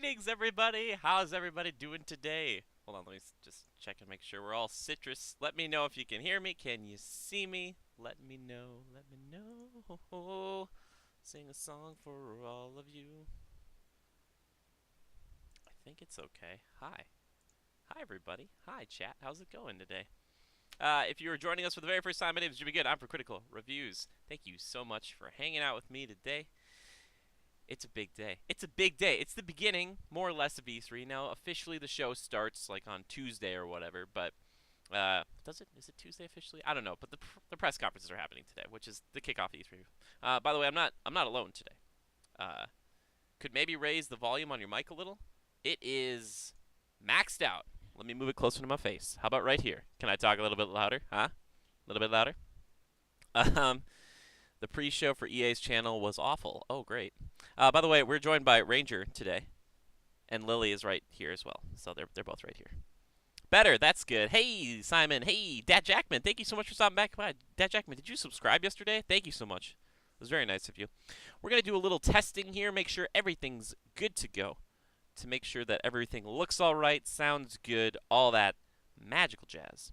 Greetings, everybody. How's everybody doing today? Hold on, let me just check and make sure we're all citrus. Let me know if you can hear me. Can you see me? Let me know. Let me know. Sing a song for all of you. I think it's okay. Hi. Hi, everybody. Hi, chat. How's it going today? If you are joining us for the very first time, my name is Jimmy Good. I'm for Critical Reviews. Thank you so much for hanging out with me today. It's a big day. It's a big day. It's the beginning, more or less, of E3. Now, officially, the show starts like on Tuesday or whatever. But does it? Is it Tuesday officially? I don't know. But the press conferences are happening today, which is the kickoff E3. By the way, I'm not alone today. Uh, could maybe raise the volume on your mic a little. It is maxed out. Let me move it closer to my face. How about right here? Can I talk a little bit louder? Huh? A little bit louder. Um, the pre-show for EA's channel was awful. Oh, great. By the way, we're joined by Ranger today, and Lily is right here as well. So they're both right here. Better, that's good. Hey, Simon. Hey, Dad Jackman. Thank you so much for stopping back by. Dad Jackman, did you subscribe yesterday? Thank you so much. It was very nice of you. We're going to do a little testing here, make sure everything's good to go, to make sure that everything looks all right, sounds good, all that magical jazz.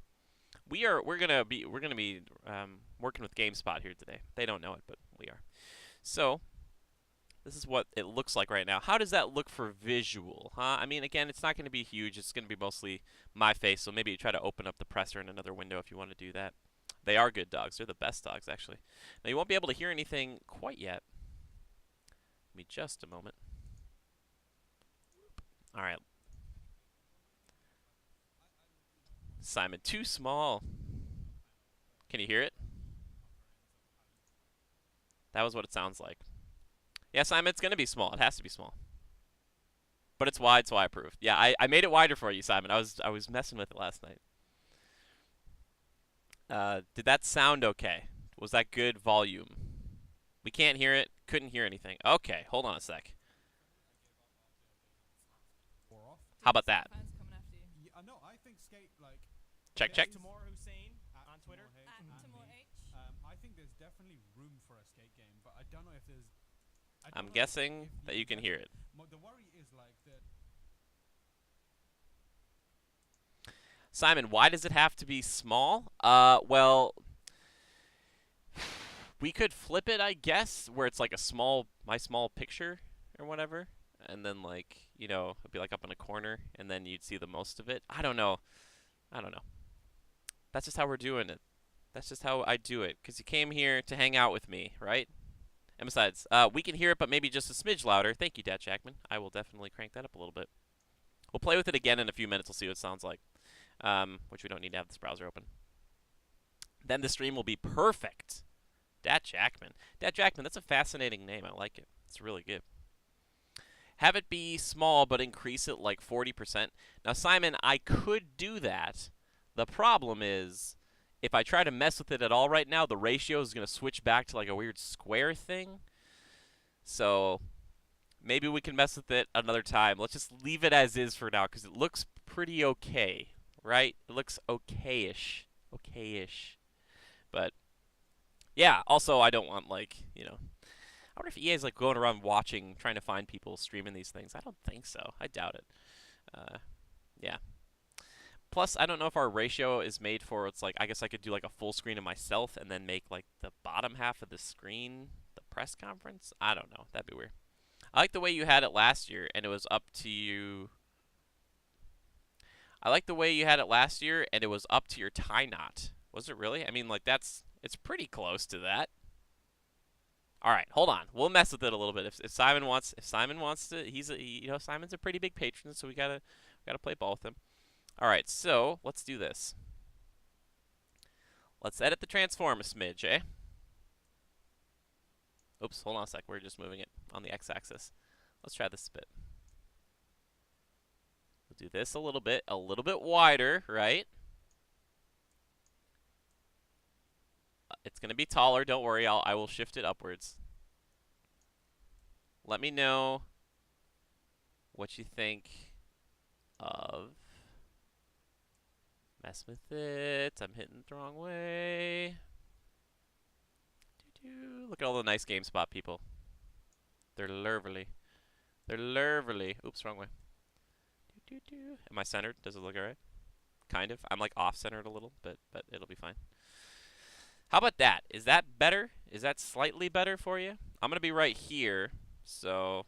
We're gonna be working with GameSpot here today. They don't know it, but we are. So this is what it looks like right now. How does that look for visual, huh? I mean, again, it's not going to be huge. It's going to be mostly my face, so maybe you try to open up the presser in another window if you want to do that. They are good dogs. They're the best dogs, actually. Now, you won't be able to hear anything quite yet. Give me just a moment. All right. Simon, too small. Can you hear it? That was what it sounds like. Yeah, Simon, it's going to be small. It has to be small. But it's wide, so I approve. Yeah, I made it wider for you, Simon. I was messing with it last night. Did that sound okay? Was that good volume? We can't hear it. Couldn't hear anything. Okay, hold on a sec. How about that? No, I think Skate like Check, check. Tamor Hussein on Twitter. I think there's definitely room for a Skate game, but I don't know if there's. I'm guessing that you can hear it. The worry is like that. Simon, why does it have to be small? Well, we could flip it, I guess, where it's like my small picture or whatever, and then like, it'd be like up in a corner, and then you'd see the most of it. I don't know. That's just how we're doing it. That's just how I do it, because you came here to hang out with me, right? And besides, we can hear it, but maybe just a smidge louder. Thank you, Dad Jackman. I will definitely crank that up a little bit. We'll play with it again in a few minutes. We'll see what it sounds like, which we don't need to have this browser open. Then the stream will be perfect. Dad Jackman. Dad Jackman, that's a fascinating name. I like it. It's really good. Have it be small, but increase it like 40%. Now, Simon, I could do that. The problem is, if I try to mess with it at all right now, the ratio is going to switch back to like a weird square thing. So maybe we can mess with it another time. Let's just leave it as is for now because it looks pretty okay, right? It looks okay-ish. Okay-ish. But, yeah, also I don't want like, I wonder if EA is like going around watching, trying to find people streaming these things. I don't think so. I doubt it. Yeah. Plus, I don't know if our ratio is made for, it's like, I guess I could do like a full screen of myself and then make like the bottom half of the screen the press conference. I don't know. That'd be weird. I like the way you had it last year and it was up to you. I like the way you had it last year and it was up to your tie knot. Was it really? I mean, like it's pretty close to that. All right, hold on. We'll mess with it a little bit. If Simon wants to, Simon's a pretty big patron, so we gotta play ball with him. All right, so let's do this. Let's edit the transform a smidge, eh? Oops, hold on a sec. We're just moving it on the x-axis. Let's try this a bit. We'll do this a little bit wider, right? It's going to be taller. Don't worry. I will shift it upwards. Let me know what you think of. Mess with it. I'm hitting it the wrong way. Look at all the nice GameSpot people. They're lovely. They're lovely. Oops, wrong way. Am I centered? Does it look alright? Kind of. I'm like off-centered a little, but it'll be fine. How about that? Is that better? Is that slightly better for you? I'm gonna be right here, so.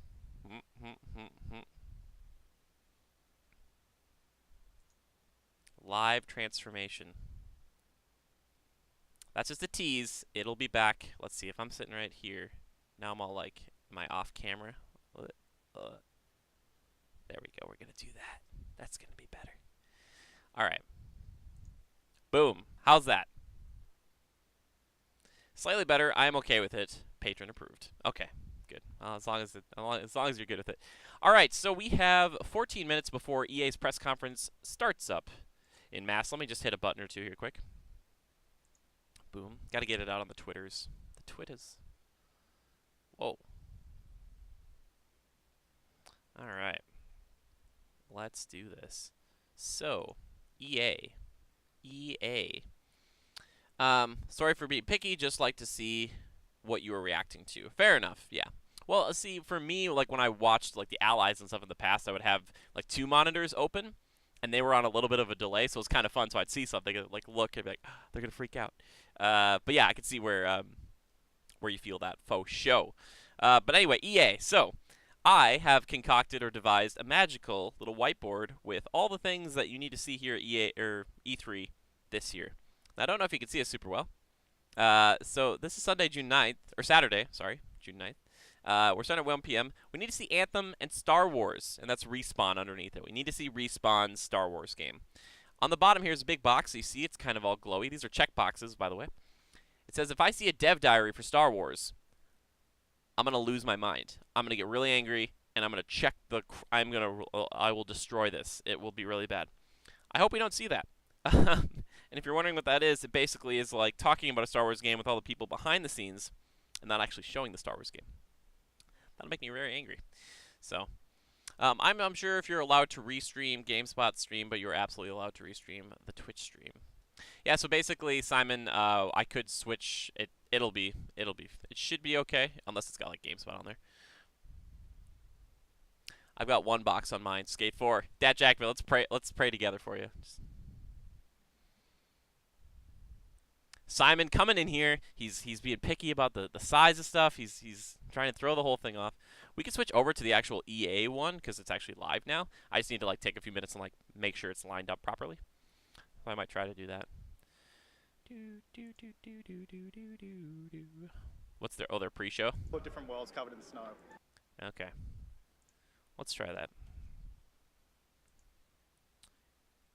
Live transformation. That's just a tease. It'll be back. Let's see if I'm sitting right here. Now I'm all like, am I off camera? There we go. We're going to do that. That's going to be better. All right. Boom. How's that? Slightly better. I'm okay with it. Patron approved. Okay. Good. As long as you're good with it. All right. So we have 14 minutes before EA's press conference starts up in mass. Let me just hit a button or two here quick. Boom. Got to get it out on the Twitters. The Twitters. Whoa. All right. Let's do this. So, EA. Sorry for being picky. Just like to see what you were reacting to. Fair enough. Yeah. Well, see, for me, like when I watched like the Allies and stuff in the past, I would have like 2 monitors open, and they were on a little bit of a delay, so it was kind of fun. So I'd see something, like look, and be like, oh, they're gonna freak out. But yeah, I could see where you feel that faux show. But anyway, EA. So I have concocted or devised a magical little whiteboard with all the things that you need to see here at EA or E3 this year. Now, I don't know if you can see it super well. So this is Sunday, June 9th, or Saturday, sorry, June 9th. We're starting at 1 p.m. We need to see Anthem and Star Wars, and that's Respawn underneath it. We need to see Respawn's Star Wars game. On the bottom here is a big box. So you see it's kind of all glowy. These are check boxes, by the way. It says, if I see a dev diary for Star Wars, I'm going to lose my mind. I'm going to get really angry, and I'm going to check the... I will destroy this. It will be really bad. I hope we don't see that. And if you're wondering what that is, it basically is like talking about a Star Wars game with all the people behind the scenes and not actually showing the Star Wars game. That'll make me very angry. So, I'm sure if you're allowed to restream GameSpot stream, but you're absolutely allowed to restream the Twitch stream. Yeah, so basically, Simon, I could switch it. It should be okay, unless it's got like GameSpot on there. I've got 1 box on mine. Skate 4. Dad Jackman, let's pray together for you. Simon coming in here. He's being picky about the size of stuff. He's trying to throw the whole thing off. We can switch over to the actual EA one because it's actually live now. I just need to like take a few minutes and like make sure it's lined up properly. So I might try to do that. What's their their pre-show? 4 different worlds covered in snow. Okay. Let's try that.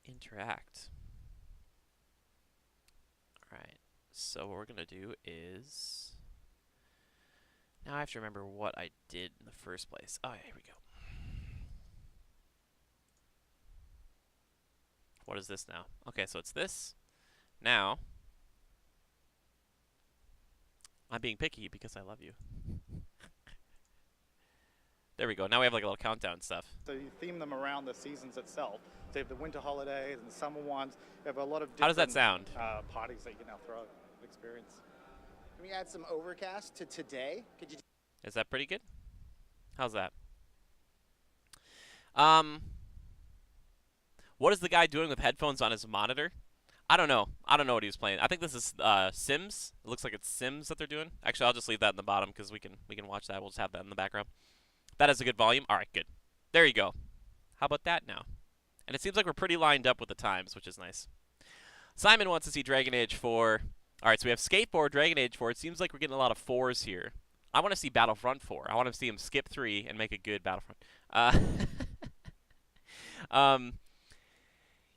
Interact. Alright. So what we're gonna do is now I have to remember what I did in the first place. Oh, yeah, here we go. What is this now? Okay, so it's this. Now, I'm being picky because I love you. There we go. Now we have like a little countdown stuff. So you theme them around the seasons itself. So you have the winter holidays and summer ones. You have a lot of different How does that sound? Parties that you can now throw experience. Can we add some overcast to today? Could you? Is that pretty good? How's that? What is the guy doing with headphones on his monitor? I don't know. I don't know what he was playing. I think this is Sims. It looks like it's Sims that they're doing. Actually, I'll just leave that in the bottom because we can watch that. We'll just have that in the background. That has a good volume. All right, good. There you go. How about that now? And it seems like we're pretty lined up with the times, which is nice. Simon wants to see Dragon Age 4. All right, so we have Skate 4, Dragon Age 4. It seems like we're getting a lot of 4s here. I want to see Battlefront 4. I want to see him skip 3 and make a good Battlefront.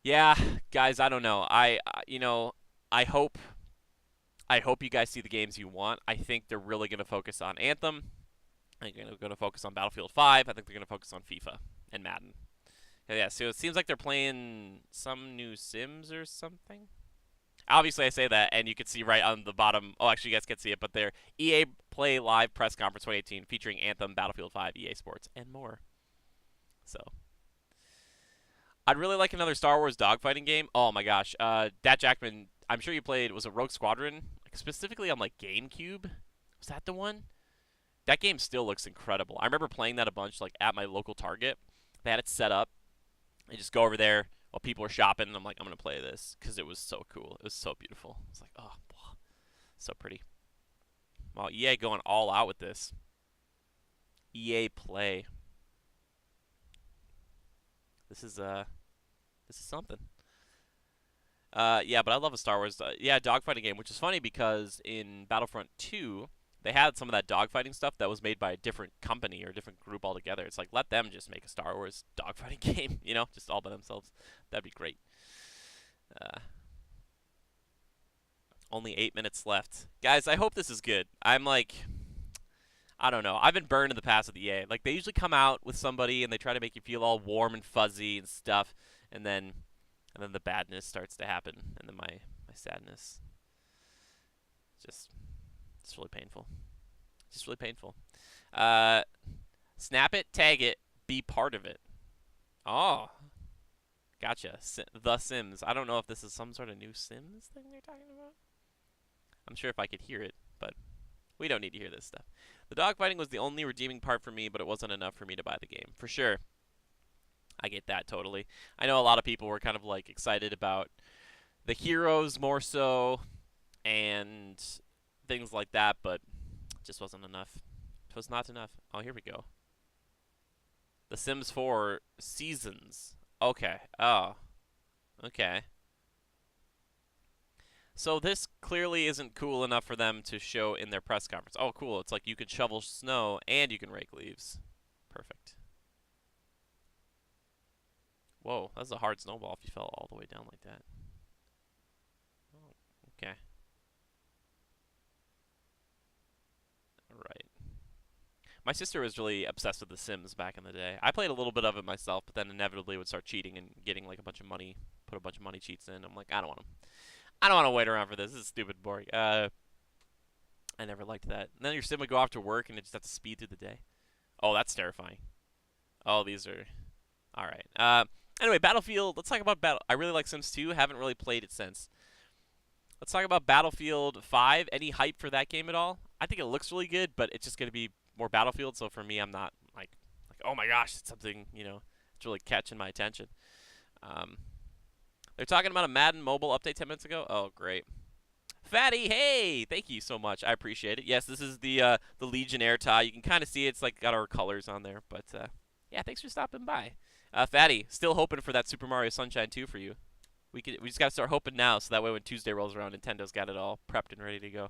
Yeah, guys, I don't know. I hope you guys see the games you want. I think they're really going to focus on Anthem. I think they're going to focus on Battlefield 5. I think they're going to focus on FIFA and Madden. Yeah, so it seems like they're playing some new Sims or something. Obviously, I say that, and you can see right on the bottom. Oh, actually, you guys can't see it, but they're EA Play Live Press Conference 2018 featuring Anthem, Battlefield 5, EA Sports, and more. So, I'd really like another Star Wars dogfighting game. Oh my gosh, Dat Jackman, I'm sure you played. Was it Rogue Squadron? Like, specifically on like GameCube? Was that the one? that game still looks incredible. I remember playing that a bunch, like at my local Target. They had it set up. I just go over there while people are shopping, and I'm like, I'm gonna play this because it was so cool. It was so beautiful. It's like, oh, so pretty. Wow, EA going all out with this. EA Play. This is something. Yeah, but I love a Star Wars, dogfighting game, which is funny because in Battlefront 2, they had some of that dogfighting stuff that was made by a different company or a different group altogether. It's like, let them just make a Star Wars dogfighting game, you know, just all by themselves. That'd be great. Only 8 minutes left. Guys, I hope this is good. I'm like, I don't know. I've been burned in the past with EA. Like, they usually come out with somebody and they try to make you feel all warm and fuzzy and stuff, and then the badness starts to happen, and then my sadness. It's really painful. It's just really painful. Snap it, tag it, be part of it. Oh, gotcha. The Sims. I don't know if this is some sort of new Sims thing they're talking about. I'm sure if I could hear it, but we don't need to hear this stuff. The dogfighting was the only redeeming part for me, but it wasn't enough for me to buy the game. For sure. I get that totally. I know a lot of people were kind of like excited about the heroes more so and things like that, but it just wasn't enough. It was not enough. Oh, here we go. The Sims 4 Seasons. Okay. Oh. Okay. So this clearly isn't cool enough for them to show in their press conference. Oh, cool. It's like you can shovel snow and you can rake leaves. Perfect. Whoa, that's a hard snowball if you fell all the way down like that. Oh, okay. Alright. My sister was really obsessed with The Sims back in the day. I played a little bit of it myself, but then inevitably would start cheating and getting like a bunch of money, put a bunch of money cheats in. I'm like, I don't want to wait around for this. This is stupid boring. I never liked that. And then your sim would go off to work and it just have to speed through the day. Oh, that's terrifying. Oh, these are... Alright. Anyway, Battlefield. Let's talk about Battle. I really like Sims 2. Haven't really played it since. Let's talk about Battlefield 5. Any hype for that game at all? I think it looks really good, but it's just going to be more Battlefield. So for me, I'm not like, oh my gosh, it's something, you know, it's really catching my attention. They're talking about a Madden mobile update 10 minutes ago. Oh, great. Fatty, hey, thank you so much. I appreciate it. Yes, this is the Legionnaire tie. You can kind of see it's like got our colors on there, but yeah, thanks for stopping by. Fatty, still hoping for that Super Mario Sunshine 2 for you. We just gotta start hoping now, so that way when Tuesday rolls around, Nintendo's got it all prepped and ready to go.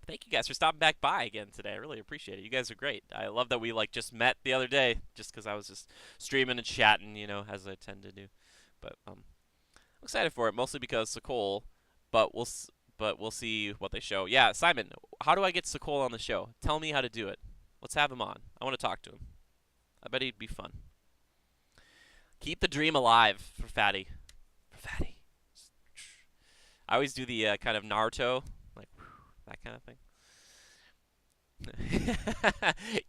Thank you guys for stopping back by again today. I really appreciate it. You guys are great. I love that we like just met the other day, just because I was just streaming and chatting, you know, as I tend to do. But I'm excited for it, mostly because Sokol. But we'll see what they show. Yeah, Simon, how do I get Sokol on the show? Tell me how to do it. Let's have him on. I want to talk to him. I bet he'd be fun. Keep the dream alive for Fatty. I always do the kind of Naruto, like that kind of thing.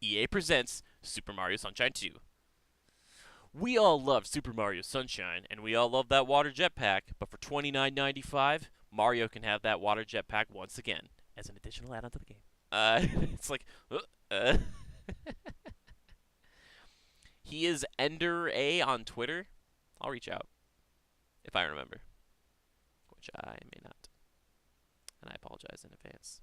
EA presents Super Mario Sunshine 2. We all love Super Mario Sunshine, and we all love that water jetpack, but for $29.95, Mario can have that water jetpack once again as an additional add-on to the game. It's like, he is Ender A on Twitter. I'll reach out if I remember, which I may not, and I apologize in advance.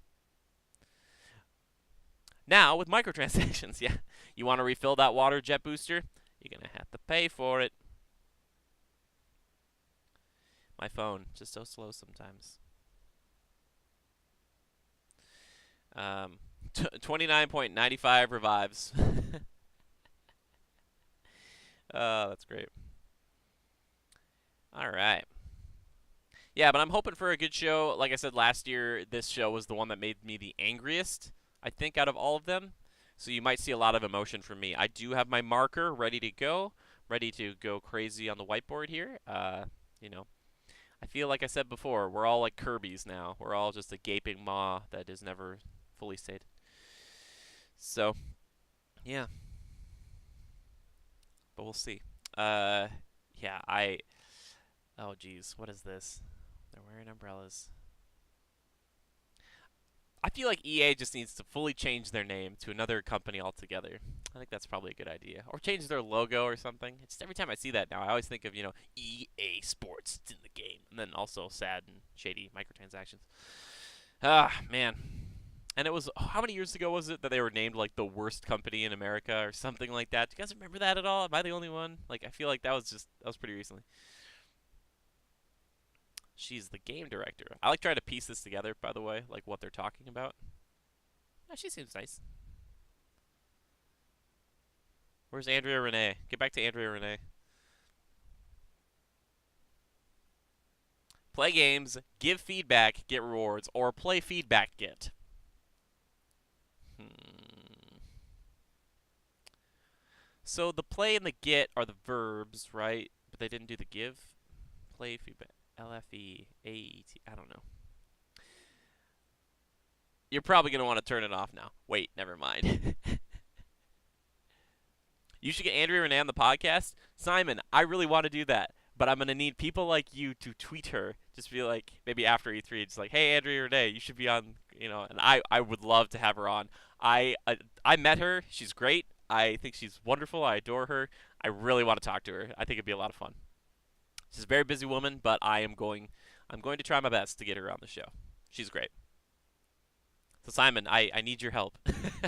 Now with microtransactions, yeah, you want to refill that water jet booster? You're gonna have to pay for it. My phone just so slow sometimes. 29.95 revives. Oh, that's great. All right. Yeah, but I'm hoping for a good show. Like I said last year, this show was the one that made me the angriest, I think, out of all of them. So you might see a lot of emotion from me. I do have my marker ready to go crazy on the whiteboard here. You know, I feel like I said before, we're all like Kirby's now. We're all just a gaping maw that is never fully sated. So, yeah. But we'll see. Yeah, oh, geez. What is this? They're wearing umbrellas. I feel like EA just needs to fully change their name to another company altogether. I think that's probably a good idea. Or change their logo or something. It's every time I see that now, I always think of, you know, EA Sports. It's in the game. And then also sad and shady microtransactions. Ah, man. And it was, how many years ago was it that they were named, like, the worst company in America or something like that? Do you guys remember that at all? Am I the only one? Like, I feel like that was pretty recently. She's the game director. I like trying to piece this together, by the way, like what they're talking about. Oh, she seems nice. Where's Andrea Renee? Get back to Andrea Renee. Play games, give feedback, get rewards, or play feedback, get. So the play and the get are the verbs, right? But they didn't do the give. Play feedback. LFE, AET, I don't know. You're probably going to want to turn it off now. Wait, never mind. You should get Andrea Renee on the podcast. Simon, I really want to do that, but I'm going to need people like you to tweet her. Just be like, maybe after E3, just like, hey, Andrea Renee, you should be on, you know, and I would love to have her on. I met her. She's great. I think she's wonderful. I adore her. I really want to talk to her. I think it'd be a lot of fun. She's a very busy woman, but I'm going to try my best to get her on the show. She's great. So Simon, I need your help.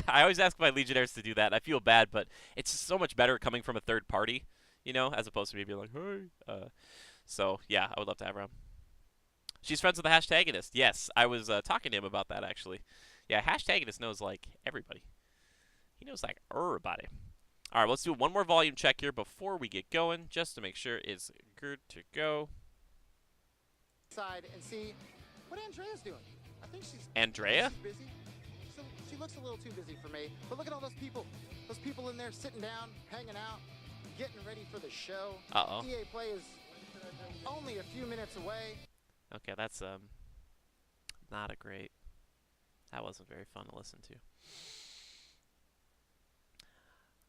I always ask my Legionnaires to do that. I feel bad, but it's just so much better coming from a third party, you know, as opposed to me being like, hey. So yeah, I would love to have her on. She's friends with the Hashtagonist. Yes, I was talking to him about that actually. Yeah, Hashtagonist knows like everybody. He knows like everybody. All right, let's do one more volume check here before we get going, just to make sure it's good to go. Side and see what Andrea's doing. I think Andrea? She's busy. She looks a little too busy for me. But look at all those people in there sitting down, hanging out, getting ready for the show. Uh-oh. EA Play is only a few minutes away. Okay, that's not a great. That wasn't very fun to listen to.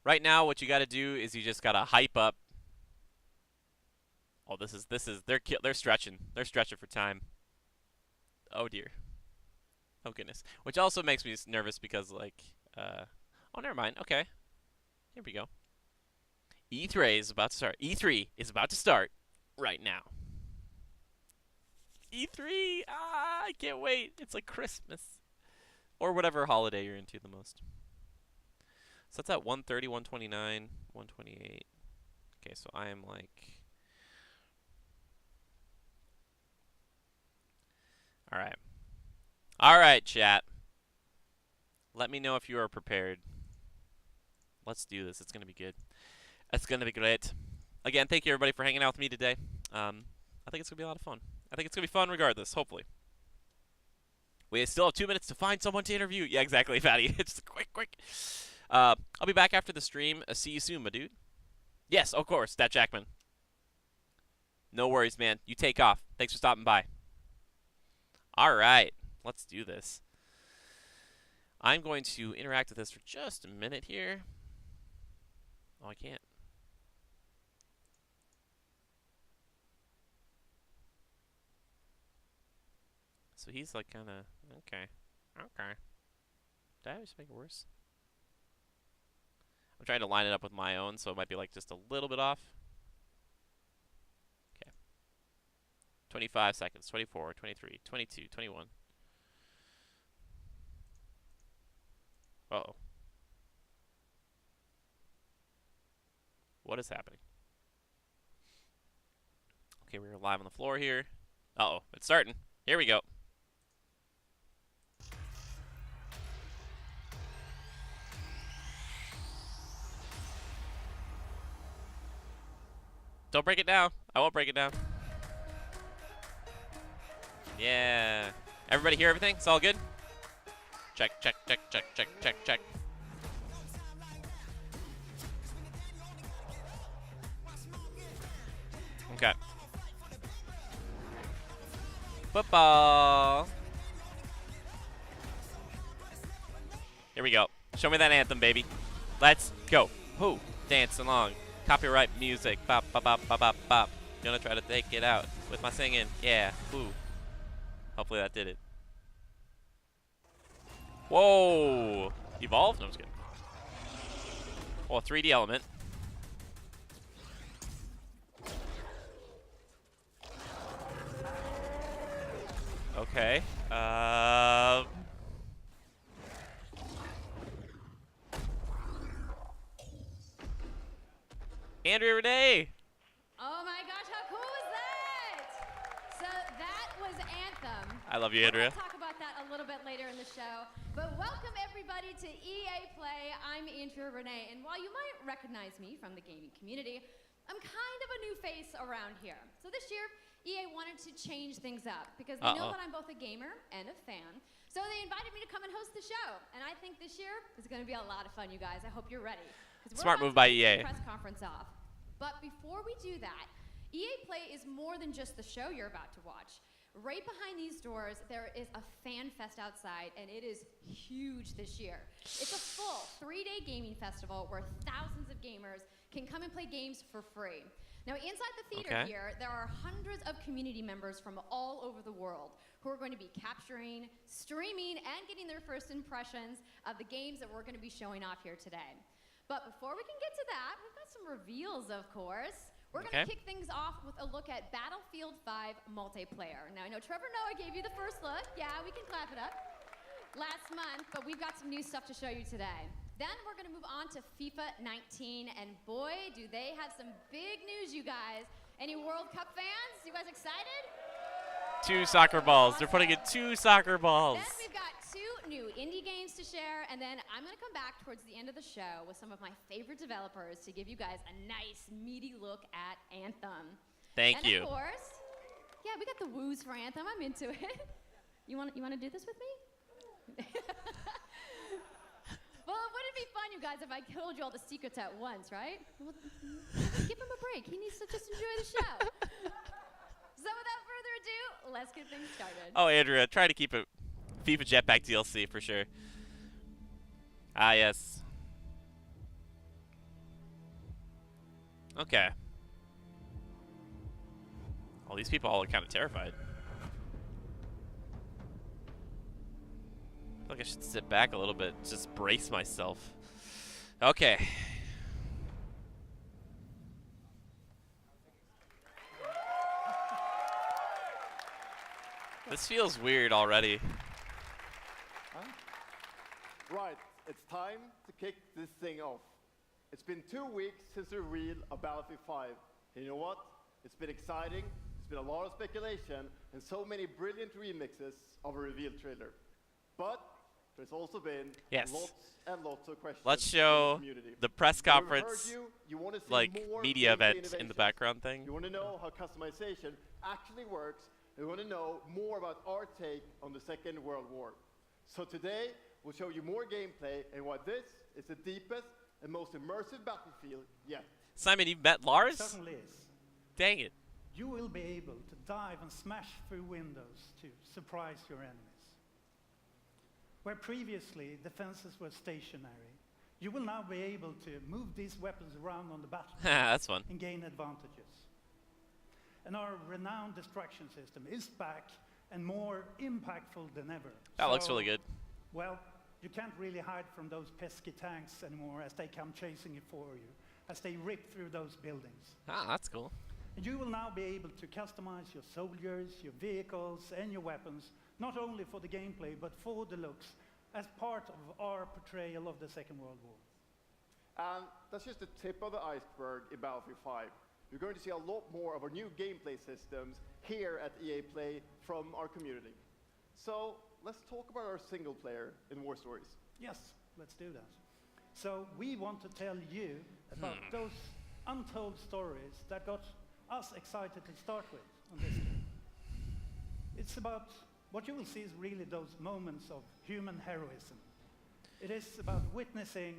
Right now, what you got to do is you just got to hype up. Oh, this is they're stretching. They're stretching for time. Oh dear. Oh goodness. Which also makes me nervous because like oh, never mind. Okay. Here we go. E3 is about to start. E3 is about to start right now. E3. I can't wait. It's like Christmas or whatever holiday you're into the most. So that's at 130, 129, 128. Okay, so I am like... Alright. Alright, chat. Let me know if you are prepared. Let's do this. It's going to be good. It's going to be great. Again, thank you everybody for hanging out with me today. I think it's going to be a lot of fun. I think it's going to be fun regardless, hopefully. We still have 2 minutes to find someone to interview. Yeah, exactly, Fatty. It's quick. I'll be back after the stream. See you soon, my dude. Yes, of course, that Jackman. No worries, man. You take off. Thanks for stopping by. All right, let's do this. I'm going to interact with this for just a minute here. Oh, I can't. So he's like kind of, okay. Did I just make it worse? I'm trying to line it up with my own, so it might be like just a little bit off. Okay. 25 seconds, 24, 23, 22, 21. Uh-oh. What is happening? Okay, we're live on the floor here. Uh-oh, it's starting. Here we go. Don't break it down. I won't break it down. Yeah. Everybody hear everything? It's all good? Check. Okay. Football. Here we go. Show me that anthem, baby. Let's go. Who? Dance along. Copyright music. Bop, bop, bop, bop, bop, bop. Gonna try to take it out with my singing. Yeah. Woo. Hopefully that did it. Whoa! Evolve? No, I'm just kidding. Oh, a 3D element. Okay. Andrea Renee! Oh my gosh, how cool is that? So that was Anthem. I love you, We're Andrea. gonna talk about that a little bit later in the show. But welcome everybody to EA Play. I'm Andrea Renee, and while you might recognize me from the gaming community, I'm kind of a new face around here. So this year, EA wanted to change things up because they know that I'm both a gamer and a fan. So they invited me to come and host the show. And I think this year is going to be a lot of fun, you guys. I hope you're ready. 'Cause we're Smart about move to by kick EA. the press conference off. But before we do that, EA Play is more than just the show you're about to watch. Right behind these doors, there is a fan fest outside, and it is huge this year. It's a full 3-day gaming festival where thousands of gamers can come and play games for free. Now, inside the theater here, there are hundreds of community members from all over the world who are going to be capturing, streaming, and getting their first impressions of the games that we're going to be showing off here today. But before we can get to that, we've got some reveals, of course. We're going to kick things off with a look at Battlefield 5 multiplayer. Now, I know Trevor Noah gave you the first look. Yeah, we can clap it up. Last month, but we've got some new stuff to show you today. Then we're going to move on to FIFA 19, and boy, do they have some big news, you guys. Any World Cup fans? You guys excited? 2 soccer balls. They're putting in 2 soccer balls. Then we've got 2 new indie games to share, and then I'm going to come back towards the end of the show with some of my favorite developers to give you guys a nice, meaty look at Anthem. Thank and you. of course, yeah, we got the woos for Anthem. I'm into it. You want to do this with me? Well, wouldn't it be fun, you guys, if I told you all the secrets at once, right? Well, give him a break. He needs to just enjoy the show. So without further ado, let's get things started. Oh, Andrea, try to keep it FIFA Jetpack DLC for sure. Ah, yes. Okay. All these people all look kind of terrified. I feel like I should sit back a little bit, just brace myself. Okay. This feels weird already. Right, it's time to kick this thing off. It's been 2 weeks since the reveal of Battlefield 5. And you know what? It's been exciting, it's been a lot of speculation, and so many brilliant remixes of a reveal trailer. But there's also been lots and lots of questions. Let's from show the community. the press We've heard conference, you wanna see like more media gameplay event in the innovation. background thing. You want to know how customization actually works. You want to know more about our take on the Second World War. So today, we'll show you more gameplay and why this is the deepest and most immersive Battlefield yet. Simon, you've met Lars? Certainly is. Dang it. You will be able to dive and smash through windows to surprise your enemies. Where previously defenses were stationary, you will now be able to move these weapons around on the battlefield That's fun. and gain advantages. And our renowned destruction system is back and more impactful than ever. That looks really good. Well, you can't really hide from those pesky tanks anymore as they come chasing it for you, as they rip through those buildings. Ah, that's cool. And you will now be able to customize your soldiers, your vehicles, and your weapons, not only for the gameplay, but for the looks, as part of our portrayal of the Second World War. And that's just the tip of the iceberg in Battlefield 5. You're going to see a lot more of our new gameplay systems here at EA Play from our community. So let's talk about our single player in War Stories. Yes, let's do that. So we want to tell you about those untold stories that got us excited to start with on this game. It's about, what you will see is really those moments of human heroism. It is about witnessing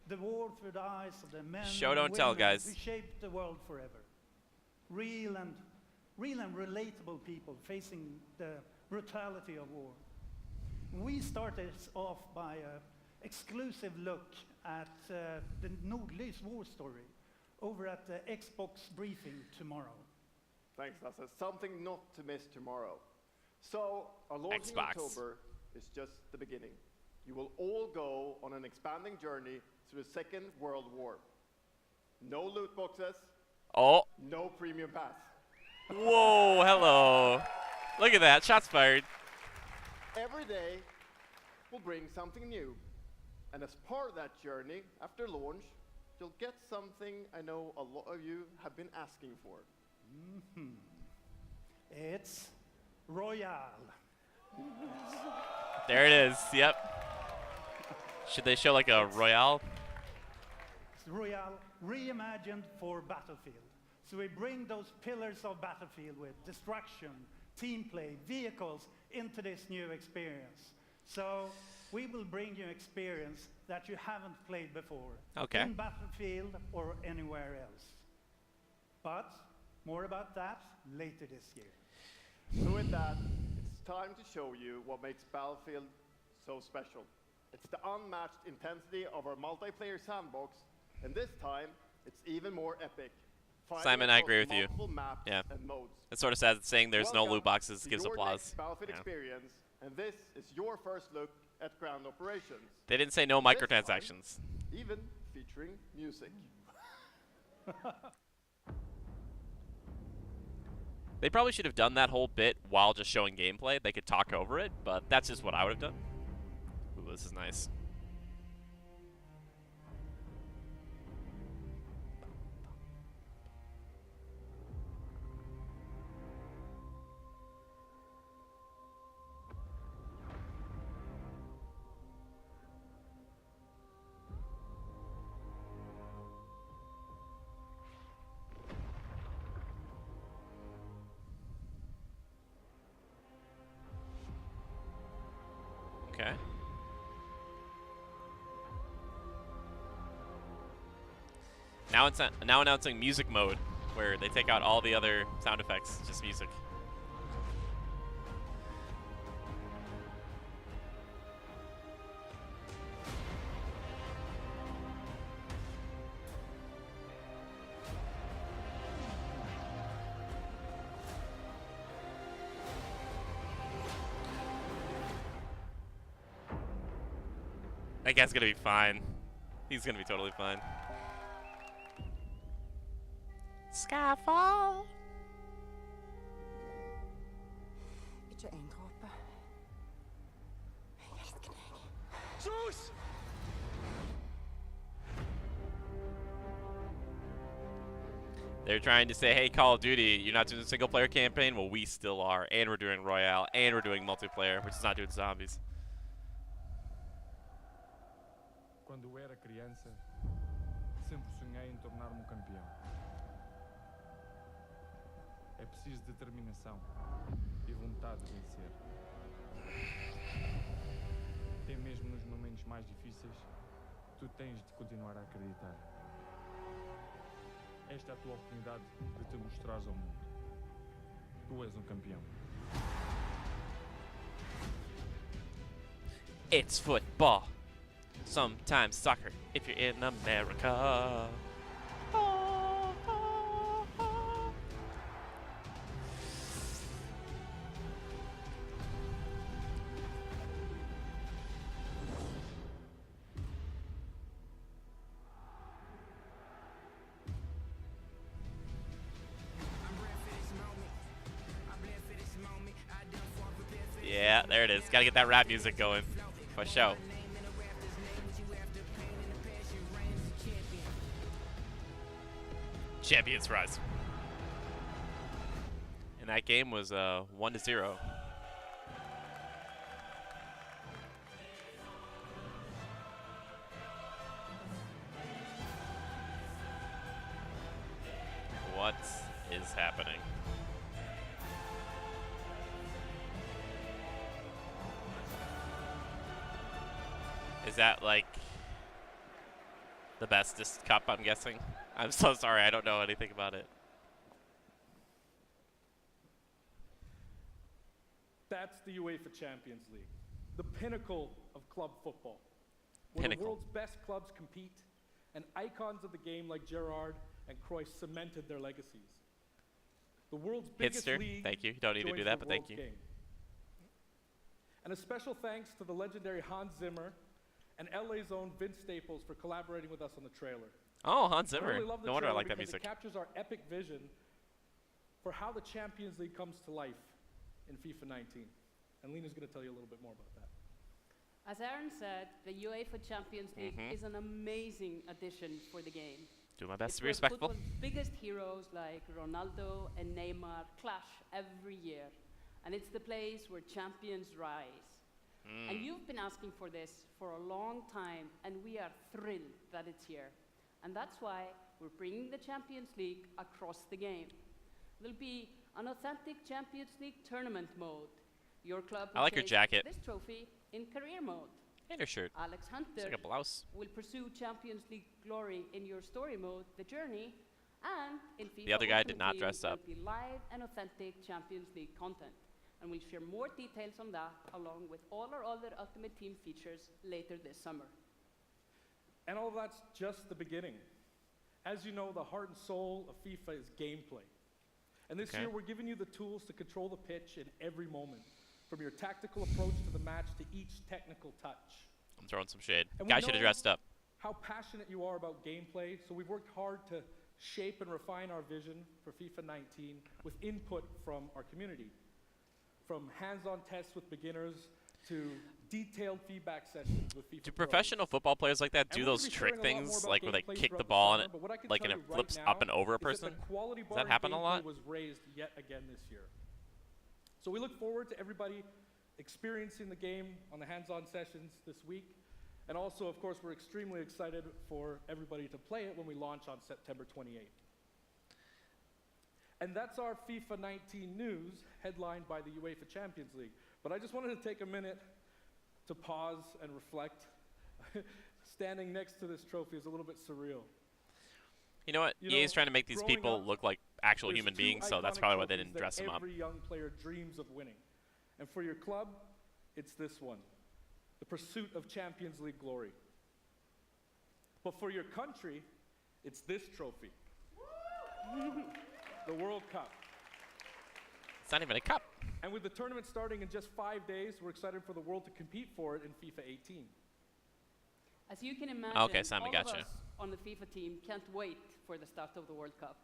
the war through the eyes of the men Show, and don't tell, women guys. who shaped the world forever. Real and relatable people facing the brutality of war. We started off by an exclusive look at the Nordlys war story over at the Xbox briefing tomorrow. Thanks, Lasse. Something not to miss tomorrow. So, our launch in Xbox. October is just the beginning. you will all go on an expanding journey through the Second World War. No loot boxes, Oh. no premium pass. Whoa, hello. Look at that. Shots fired. Every day will bring something new. And as part of that journey, after launch, you'll get something I know a lot of you have been asking for. It's Royale. There it is. Yep. Should they show like a Royale? It's Royale reimagined for Battlefield. So we bring those pillars of Battlefield with destruction, team play, vehicles into this new experience. So we will bring you experience that you haven't played before. Okay. In Battlefield or anywhere else. But more about that later this year. So with that, it's time to show you what makes Battlefield so special. It's the unmatched intensity of our multiplayer sandbox, and this time, it's even more epic. Fighting Simon, I across agree with you. multiple maps Yeah. and modes. It's sort of sad that saying there's no Welcome loot boxes to gives your applause. next Battlefield Yeah. experience, and this is your first look at ground operations, They didn't say no This time- microtransactions. even featuring music. They probably should have done that whole bit while just showing gameplay. They could talk over it, but that's just what I would have done. Ooh, this is nice. Okay. Now announcing music mode, where they take out all the other sound effects, just music. That guy's gonna be fine. He's gonna be totally fine. Skyfall. Ikke en dråpe. Jeg elsker deg. Sus! They're trying to say, hey, Call of Duty, you're not doing a single player campaign? Well, we still are. And we're doing Royale. And we're doing multiplayer, which is not doing zombies. Quando era criança, sempre sonhei em tornar-me campeão. É preciso determinação e vontade de vencer. Até mesmo nos momentos mais difíceis, tu tens de continuar a acreditar. Esta é a tua oportunidade de te mostrares ao mundo. Tu és campeão. It's football. Sometimes soccer if you're in America. Yeah, there it is. Gotta get that rap music going. For show. Champions rise. And that game was 1-0. What is happening? Is that like the bestest cup, I'm guessing? I'm so sorry, I don't know anything about it. That's the UEFA Champions League, the pinnacle of club football, where Pinnacle. the world's best clubs compete, and icons of the game like Gerrard and Cruyff cemented their legacies. The world's biggest Hitster, league thank you. You don't need to joins do that, the but thank world's you. game. And a special thanks to the legendary Hans Zimmer and LA's own Vince Staples for collaborating with us on the trailer. Oh, Hans I Zimmer. really love the No wonder I trailer like that because music. It captures our epic vision for how the Champions League comes to life in FIFA 19. And Lena's going to tell you a little bit more about that. As Aaron said, the UEFA Champions League is an amazing addition for the game. Do my best It's to be where respectful. football's biggest heroes like Ronaldo and Neymar clash every year. And it's the place where champions rise. And you've been asking for this for a long time, and we are thrilled that it's here. And that's why we're bringing the Champions League across the game. There'll be an authentic Champions League tournament mode. Your club I will like your take jacket. this trophy in career mode. And your shirt. Alex Hunter It's like a blouse. will pursue Champions League glory in your story mode, The Journey, and in FIFA The other guy did Ultimate not Team, dress up. there'll be live and authentic Champions League content. And we'll share more details on that along with all our other Ultimate Team features later this summer. And all that's just the beginning. As you know, the heart and soul of FIFA is gameplay. And this year, we're giving you the tools to control the pitch in every moment, from your tactical approach to the match to each technical touch. I'm throwing some shade. And Guy we should have know dressed up. how passionate you are about gameplay, so we've worked hard to shape and refine our vision for FIFA 19 with input from our community. From hands-on tests with beginners to detailed feedback sessions with FIFA Do pros. professional football players like that And do we're gonna those be trick sharing a lot more things, about like where they gameplay kick the throughout ball summer, and but what I can like tell and it you right flips now up and over a is that person? the quality Does bar that in happen a gameplay lot? was raised yet again this year. So we look forward to everybody experiencing the game on the hands-on sessions this week. And also, of course, we're extremely excited for everybody to play it when we launch on September 28th. And that's our FIFA 19 news, headlined by the UEFA Champions League. But I just wanted to take a minute to pause and reflect. Standing next to this trophy is a little bit surreal. You know what? You EA's know, trying to make these growing people up, look like actual There's human two beings, so that's iconic probably why they trophies didn't that dress them up. every young player dreams of winning. And for your club, it's this one, the pursuit of Champions League glory. But for your country, it's this trophy, the World Cup. It's not even a cup. And with the tournament starting in just 5 days, we're excited for the world to compete for it in FIFA 18. As you can imagine, Okay, Simon, all gotcha. of us on the FIFA team can't wait for the start of the World Cup.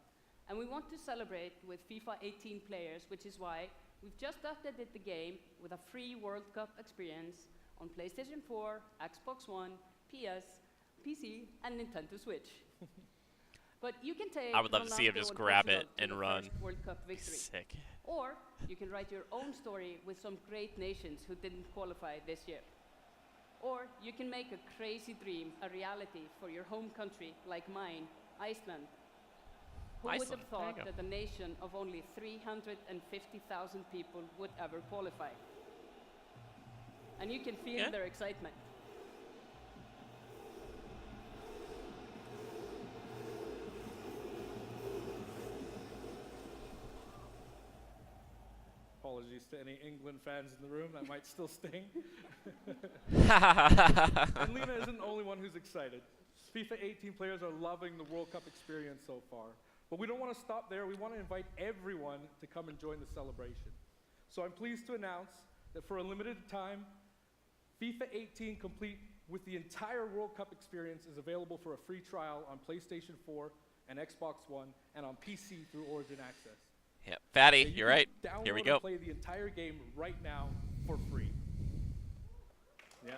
And we want to celebrate with FIFA 18 players, which is why we've just updated the game with a free World Cup experience on PlayStation 4, Xbox One, PS, PC, and Nintendo Switch. But you can take I would love to see him Ronaldo just and grab Portugal it to and the run. first World Cup victory. Sick. Or you can write your own story with some great nations who didn't qualify this year. Or you can make a crazy dream a reality for your home country like mine, Iceland. Who would Iceland, have there you thought go. that a nation of only 350,000 people would ever qualify? And you can feel Yeah. their excitement. Apologies to any England fans in the room, that might still sting. And Lena isn't the only one who's excited. FIFA 18 players are loving the World Cup experience so far. But we don't want to stop there. We want to invite everyone to come and join the celebration. So I'm pleased to announce that for a limited time, FIFA 18 complete with the entire World Cup experience is available for a free trial on PlayStation 4 and Xbox One and on PC through Origin Access. Yep. Fatty, So you you're can right. download Here we and go. play the entire game right now for free. Yeah.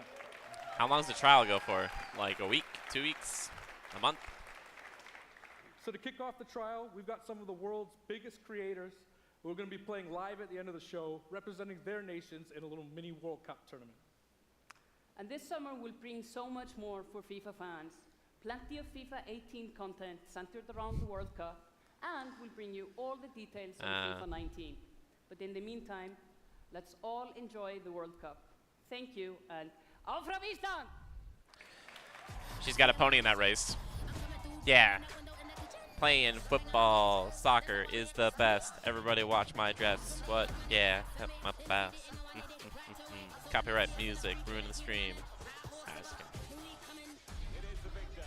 How long does the trial go for? Like a week, 2 weeks, a month? So to kick off the trial, we've got some of the world's biggest creators who are going to be playing live at the end of the show, representing their nations in a little mini World Cup tournament. And this summer will bring so much more for FIFA fans. Plenty of FIFA 18 content centered around the World Cup, and we'll bring you all the details on FIFA 19. But in the meantime, let's all enjoy the World Cup. Thank you, and auf Ravistan! She's got a pony in that race. Yeah. Playing football, soccer is the best. Everybody watch my dress. What? Yeah. Help my spouse. Copyright music. Ruin the stream.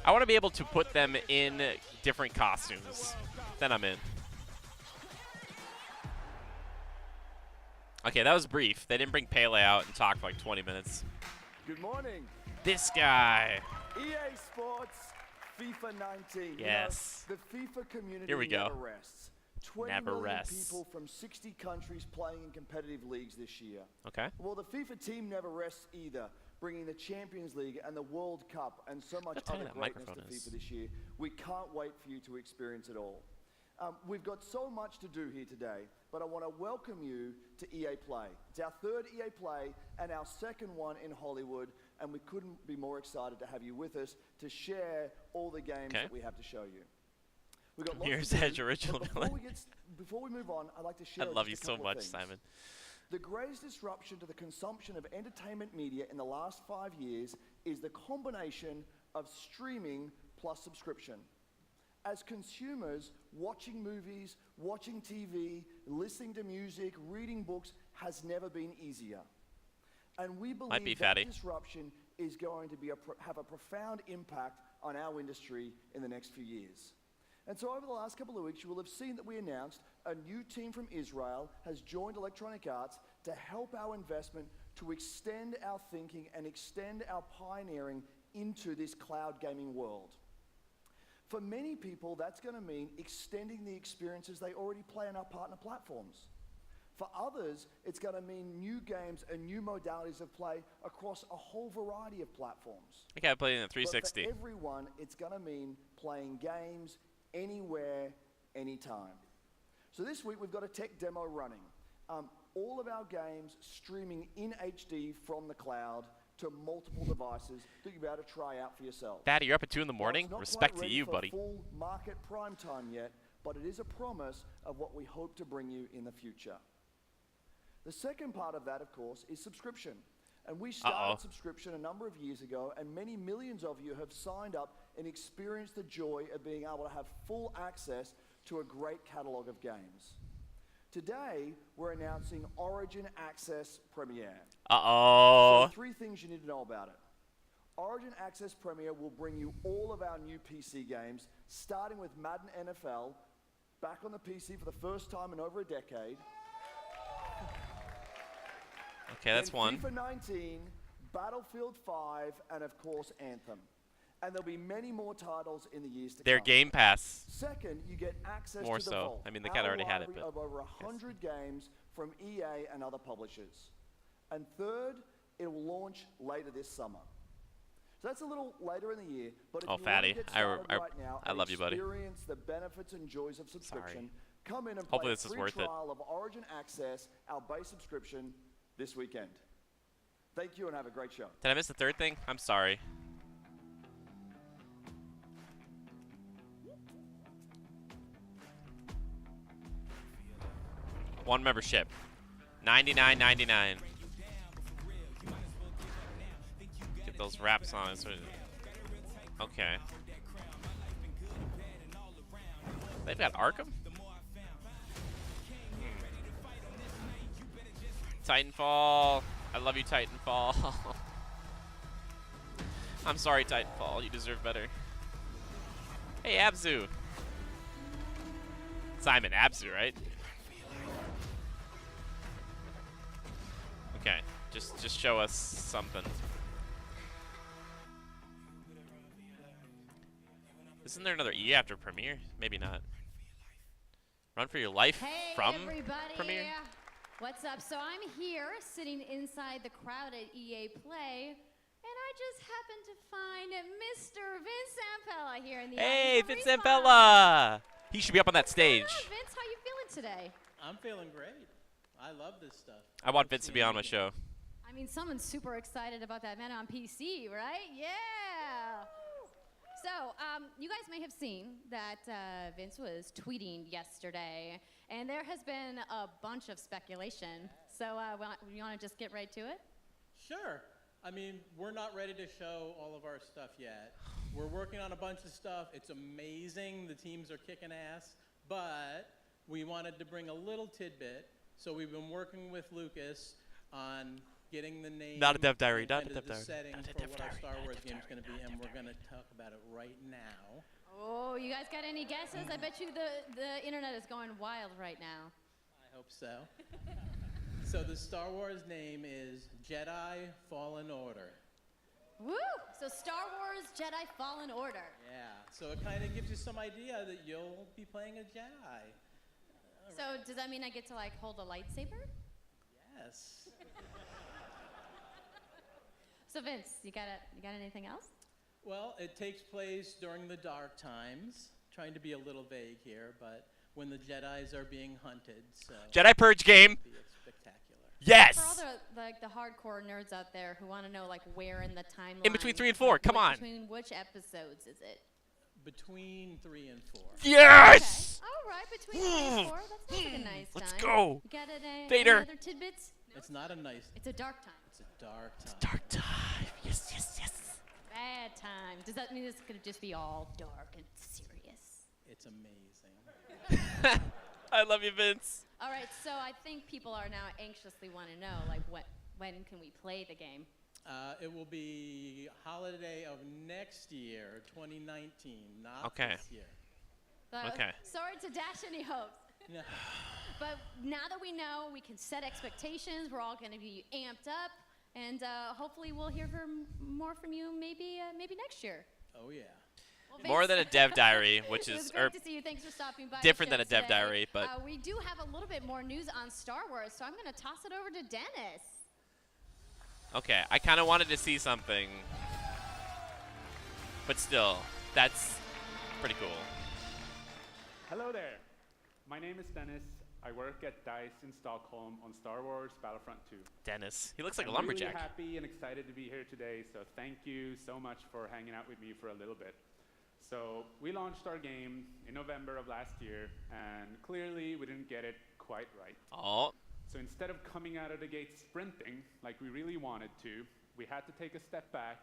I want to be able to put them in different costumes. Then I'm in. Okay, that was brief. They didn't bring Pele out and talk for like 20 minutes. Good morning. This guy. EA Sports FIFA 19. Yes. You know, the FIFA community Here we go. never rests. 20 Never million rests. people from 60 countries playing in competitive leagues this year. Okay. Well, the FIFA team never rests either, bringing the Champions League and the World Cup and so much tell you other that greatness to microphone is- FIFA this year. We can't wait for you to experience it all. We've got so much to do here today, but I want to welcome you to EA Play. It's our third EA Play and our second one in Hollywood, and we couldn't be more excited to have you with us to share all the games that we have to show you. We've got lots Mirror's to do, Edge original but villain. before we move on, I'd like to share I love just you a so couple of much, things. Simon. The greatest disruption to the consumption of entertainment media in the last 5 years is the combination of streaming plus subscription. As consumers, watching movies, watching TV, listening to music, reading books has never been easier. And we Might be believe fatty. that disruption is going to be have a profound impact on our industry in the next few years. And so over the last couple of weeks, you will have seen that we announced a new team from Israel has joined Electronic Arts to help our investment to extend our thinking and extend our pioneering into this cloud gaming world. For many people, that's going to mean extending the experiences they already play on our partner platforms. For others, it's going to mean new games and new modalities of play across a whole variety of platforms. I think I played in the 360. But for everyone, it's going to mean playing games anywhere, anytime. So this week, we've got a tech demo running. All of our games streaming in HD from the cloud to multiple devices that you'll be able to try out for yourself. Daddy, you're up at 2 in the morning? Now, it's not Respect quite to ready you, for buddy. Full market prime time yet, but it is a promise of what we hope to bring you in the future. The second part of that, of course, is subscription. And we started subscription a number of years ago, and many millions of you have signed up and experienced the joy of being able to have full access to a great catalog of games. Today, we're announcing Origin Access Premiere. So 3 things you need to know about it. Origin Access Premiere will bring you all of our new PC games, starting with Madden NFL, back on the PC for the first time in over a decade. Okay, that's then one. FIFA 19, Battlefield 5, and of course Anthem. And there'll be many more titles in the years to Their come. Game Pass. Second, you get access More to the so. Vault. I mean, they kinda already had it, library but of over 100 games from EA and other publishers. And third, it will launch later this summer. So that's a little later in the year, but if you fatty. want to get started right now I and love you, buddy. experience the benefits and joys of subscription, come in and Hopefully play this a is free worth it. trial of Origin Access, our base subscription, this weekend. Thank you and have a great show. Did I miss the third thing? I'm sorry. One membership. $99.99. Get those rap songs. Okay. They've got Arkham? Titanfall. I love you, Titanfall. I'm sorry, Titanfall. You deserve better. Hey, Abzu. Simon Abzu, right? Okay, just show us something. Isn't there another E after Premiere? Maybe not. Run for Your Life Hey from everybody. Premiere? What's up? So I'm here sitting inside the crowd at EA Play, and I just happened to find Mr. Vince Zampella here in the Hey, audience. Vince Zampella! He should be up on that stage. Hello, Vince, how you feeling today? I'm feeling great. I love this stuff. I want Vince to be on my show. I mean, someone's super excited about that man on PC, right? Yeah. So, you guys may have seen that Vince was tweeting yesterday, and there has been a bunch of speculation. So, you want to just get right to it? Sure. I mean, we're not ready to show all of our stuff yet. We're working on a bunch of stuff. It's amazing. The teams are kicking ass. But we wanted to bring a little tidbit. So we've been working with Lucas on getting the name. Not a Dev Diary, and not a kind of Dev the Diary, setting not a for Dev what our Diary, Star not a Wars Dev game's going to be, Diary, and we're going to talk about it right now. Oh, you guys got any guesses? I bet you the internet is going wild right now. I hope so. So the Star Wars name is Jedi Fallen Order. Woo! So Star Wars Jedi Fallen Order. Yeah. So it kind of gives you some idea that you'll be playing a Jedi. So does that mean I get to like hold a lightsaber? Yes. So Vince, you got anything else? Well, it takes place during the dark times. Trying to be a little vague here, but when the Jedis are being hunted. So Jedi Purge game. Be spectacular. Yes. For all the hardcore nerds out there who want to know like where in the timeline. In between 3 and 4. Come on. Between which episodes is it? Between 3 and 4. Yes. Okay. All right, between 3 and 4. That sounds like a nice Let's time. go. You got any Vader. other tidbits? No? It's not a nice. It's a dark time. It's a dark time. Dark time. Yes, yes, yes. Bad time. Does that mean it's gonna just be all dark and serious? It's amazing. I love you, Vince. All right, so I think people are now anxiously want to know, like, when can we play the game? It will be holiday of next year, 2019, not Okay. this year. Okay. Sorry to dash any hopes. No. But now that we know, we can set expectations. We're all going to be amped up, and hopefully we'll hear more from you maybe next year. Oh yeah. Well, More Vince, than a dev diary, which it is was great to see you. Thanks for stopping by. different the than a show dev today. diary, but we do have a little bit more news on Star Wars, so I'm going to toss it over to Dennis. okay. I kind of wanted to see something, but still, that's pretty cool. Hello there. My name is Dennis. I work at DICE in Stockholm on Star Wars Battlefront 2. Dennis, he looks like I'm a lumberjack. really happy and excited to be here today, so thank you so much for hanging out with me for a little bit. So we launched our game in November of last year, and clearly we didn't get it quite right. Oh. So instead of coming out of the gate sprinting like we really wanted to, we had to take a step back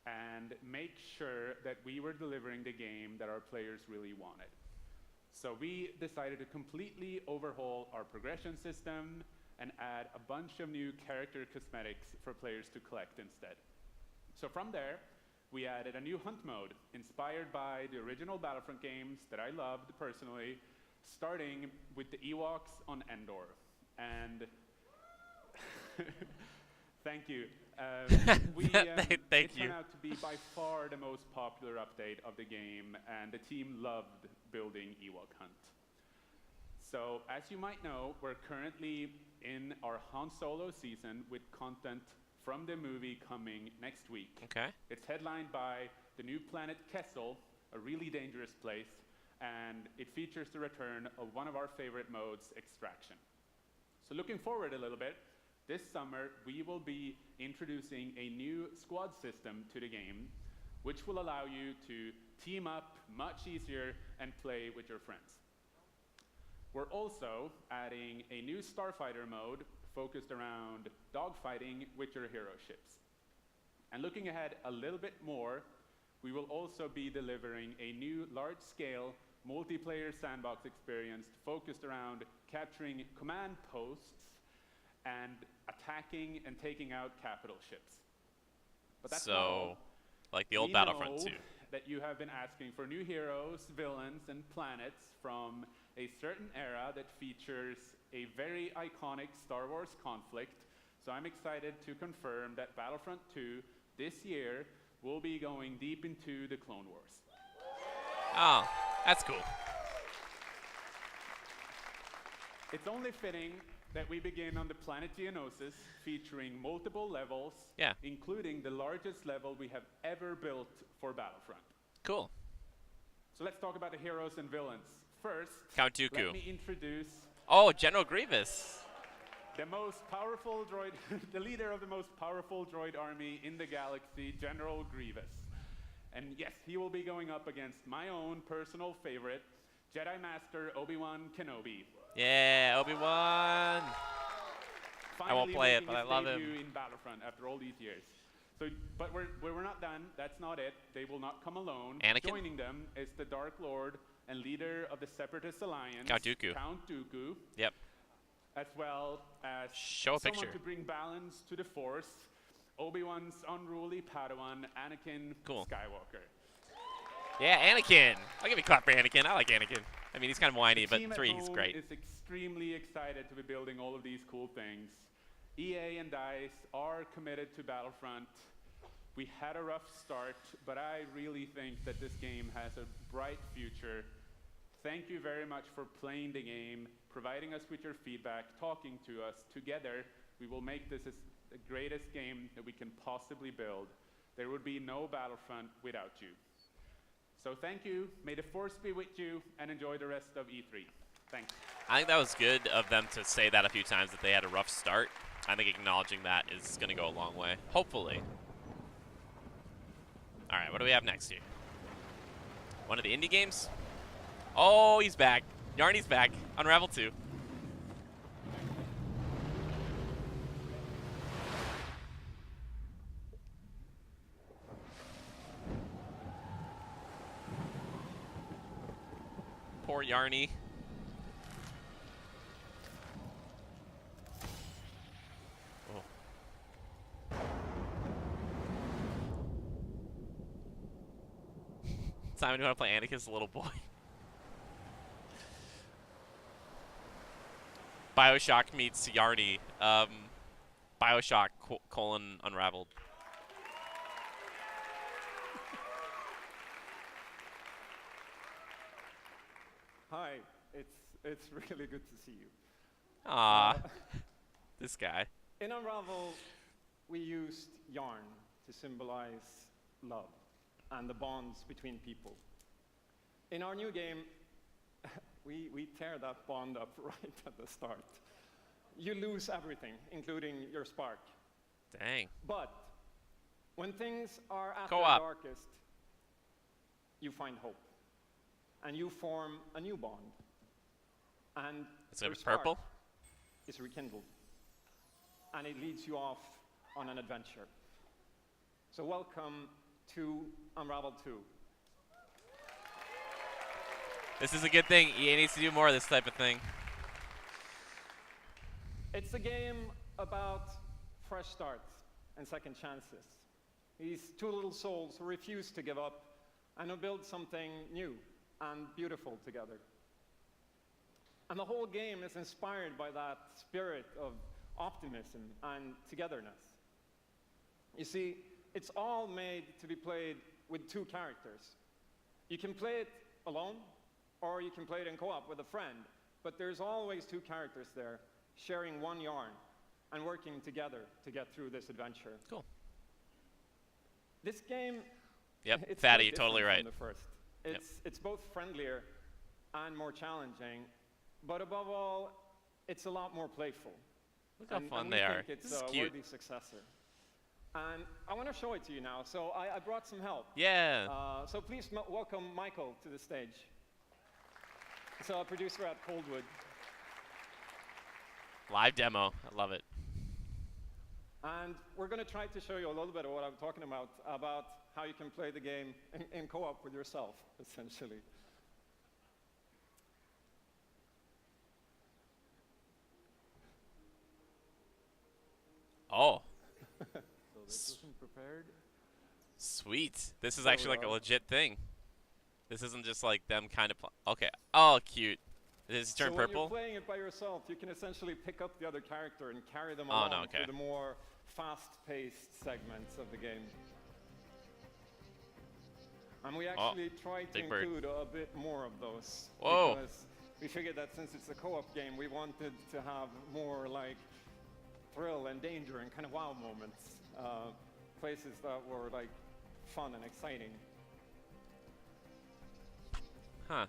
and make sure that we were delivering the game that our players really wanted. So we decided to completely overhaul our progression system and add a bunch of new character cosmetics for players to collect instead. So from there, we added a new hunt mode inspired by the original Battlefront games that I loved personally, starting with the Ewoks on Endor. And thank you. Thank it you. turned out to be by far the most popular update of the game, and the team loved building Ewok Hunt. So, as you might know, we're currently in our Han Solo season with content from the movie coming next week. Okay. It's headlined by the new planet Kessel, a really dangerous place, and it features the return of one of our favorite modes, Extraction. So looking forward a little bit, this summer we will be introducing a new squad system to the game, which will allow you to team up much easier and play with your friends. We're also adding a new Starfighter mode focused around dogfighting with your hero ships. And looking ahead a little bit more, we will also be delivering a new large-scale multiplayer sandbox experience focused around capturing command posts and attacking and taking out capital ships. But that's not all. Like the old We Battlefront know 2. that you have been asking for new heroes, villains, and planets from a certain era that features a very iconic Star Wars conflict. So I'm excited to confirm that Battlefront 2 this year will be going deep into the Clone Wars. Oh, that's cool. It's only fitting that we begin on the planet Geonosis, featuring multiple levels, including the largest level we have ever built for Battlefront. Cool. So let's talk about the heroes and villains. First, Count Dooku. let me introduce Oh, General Grievous. the most powerful droid, the leader of the most powerful droid army in the galaxy, General Grievous. And yes, he will be going up against my own personal favorite, Jedi Master Obi-Wan Kenobi. Yeah, Obi-Wan. I won't play it, making but I his love him. debut in Battlefront after all these years. So, but we're not done. That's not it. They will not come alone. Anakin? Joining them is the Dark Lord and leader of the Separatist Alliance, Count Dooku. Count Dooku. Yep. As well as Show a someone picture. to bring balance to the Force, Obi-Wan's unruly Padawan, Anakin Cool. Skywalker. Yeah, Anakin. I'll give you a clap for Anakin. I like Anakin. I mean, he's kind of whiny, The but team at 3, he's home great. is extremely excited to be building all of these cool things. EA and DICE are committed to Battlefront. We had a rough start, but I really think that this game has a bright future. Thank you very much for playing the game, providing us with your feedback, talking to us. Together, we will make this the greatest game that we can possibly build. There would be no Battlefront without you. So thank you, may the force be with you, and enjoy the rest of E3. Thanks. I think that was good of them to say that a few times, that they had a rough start. I think acknowledging that is going to go a long way, hopefully. All right, what do we have next here? One of the indie games? Oh, he's back. Yarny's back. Unravel 2. Poor Yarny. Simon, you want to play Anakin's little boy? Bioshock meets Yarny. Bioshock colon Unraveled. Hi, it's really good to see you. Ah, this guy. In Unravel, we used yarn to symbolize love and the bonds between people. In our new game, we tear that bond up right at the start. You lose everything, including your spark. Dang. But when things are at Co-op. their darkest, you find hope. And you form a new bond. And Is it your spark purple? is rekindled. And it leads you off on an adventure. So welcome to Unravel 2. This is a good thing. EA needs to do more of this type of thing. It's a game about fresh starts and second chances. These two little souls who refuse to give up and who build something new and beautiful together. And the whole game is inspired by that spirit of optimism and togetherness. You see, it's all made to be played with two characters. You can play it alone, or you can play it in co-op with a friend, but there's always two characters there, sharing one yarn and working together to get through this adventure. Cool. This game, Yep, it's Fatty, very you're totally different right. from the first. It's both friendlier and more challenging, but above all, it's a lot more playful. Look how fun and they we are. think it's This is a cute. worthy successor. And I want to show it to you now, so I brought some help. Yeah. So please welcome Michael to the stage. So a producer at Coldwood. Live demo. I love it. And we're going to try to show you a little bit of what I'm talking about how you can play the game in co-op with yourself, essentially. Oh. So this wasn't prepared. Sweet. This is There actually we like a are. legit thing. This isn't just like them kind of. Okay. Oh, cute. Does it turn So purple? when you're playing it by yourself, you can essentially pick up the other character and carry them Oh, along no, okay. through the more fast-paced segments of the game. And we actually tried to big bird. include a bit more of those. Whoa. Because we figured that since it's a co-op game, we wanted to have more like thrill and danger and kind of wow moments. Places that were like fun and exciting. Huh.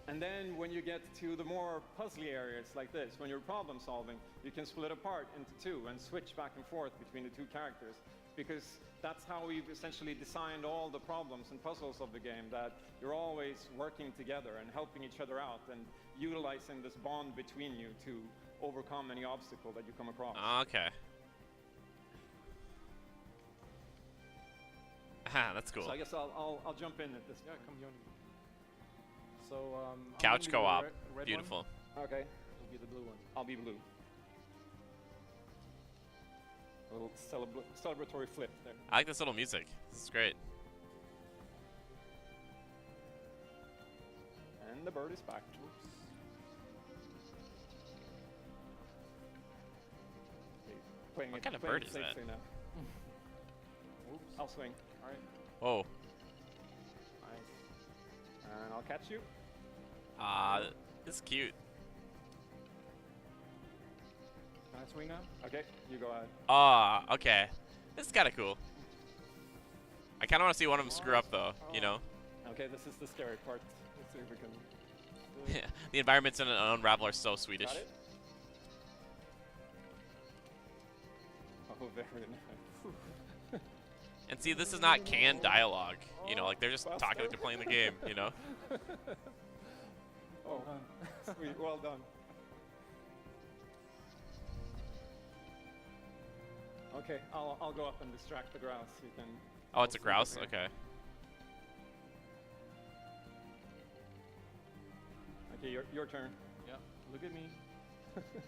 And then when you get to the more puzzly areas like this, when you're problem solving, you can split apart into two and switch back and forth between the two characters. Because that's how we've essentially designed all the problems and puzzles of the game, that you're always working together and helping each other out and utilizing this bond between you to overcome any obstacle that you come across. Okay. Ah, that's cool. So I guess I'll jump in at this. Yeah, come join me. So I'm Couch gonna be the co-op. red Beautiful. One. Okay. You'll be the blue one. I'll be blue. A little celebratory flip there. I like this little music. This is great. And the bird is back. Okay, What kind of bird is that? Now. Oops. I'll swing. All right. Whoa. Nice. And I'll catch you. This is cute. Can I swing now? Okay, you go ahead. Okay. This is kind of cool. I kind of want to see one of them screw up, though, you know? Okay, this is the scary part. Let's see if we can do it. Yeah, the environments in Unravel are so Swedish. Got it? Oh, very nice. And see, this is not canned dialogue. You know, like, they're just talking like they're playing the game, you know? Oh, sweet. Well done. Okay, I'll go up and distract the grouse. You can. Oh, it's a grouse? Okay. Okay, your turn. Yeah. Look at me.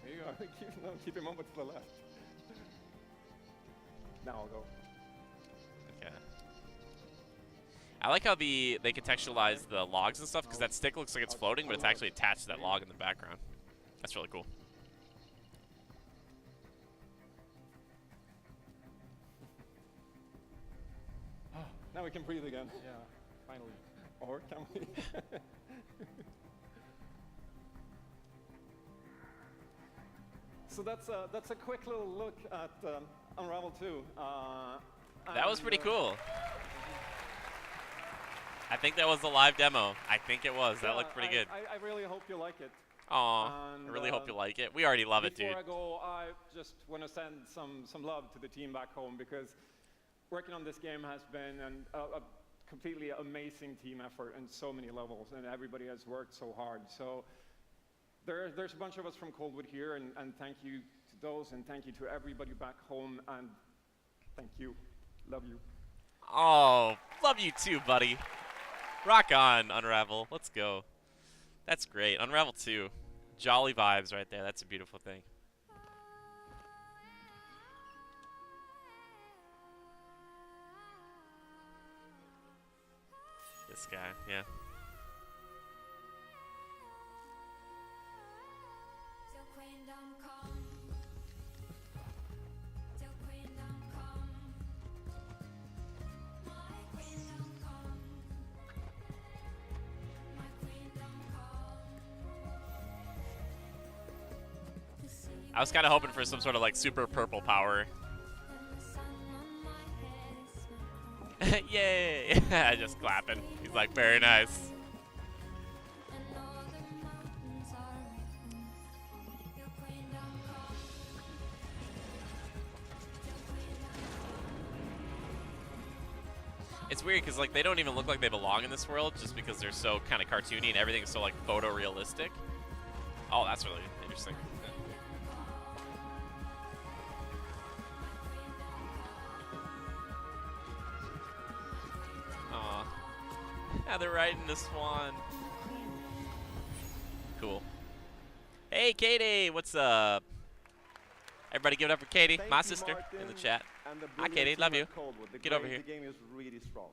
Here you go. Keep him over to the left. Now I'll go. Okay. I like how they contextualize the logs and stuff, because that stick looks like it's floating, but it's actually attached to that log in the background. That's really cool. Now we can breathe again. Yeah, finally. Or can we? So that's a quick little look at Unravel 2. That was pretty cool. I think that was the live demo. I think it was. That looked pretty good. I really hope you like it. Aw, I really hope you like it. We already love it, dude. Before I go, I just want to send some love to the team back home, because working on this game has been a completely amazing team effort in so many levels, and everybody has worked so hard. So there's a bunch of us from Coldwood here, and thank you to those, and thank you to everybody back home, and thank you. Love you. Oh, love you too, buddy. Rock on, Unravel. Let's go. That's great. Unravel 2. Jolly vibes right there. That's a beautiful thing. This guy, yeah. I was kind of hoping for some sort of like super purple power. Yay! Just clapping. He's like, very nice. It's weird because like they don't even look like they belong in this world, just because they're so kind of cartoony and everything's so like photorealistic. Oh, that's really interesting. Aw. Yeah, they're riding the swan. Cool. Hey, Katie, what's up? Everybody give it up for Katie, my sister, in the chat. Hi, Katie, love you. Get over here. The game is really strong.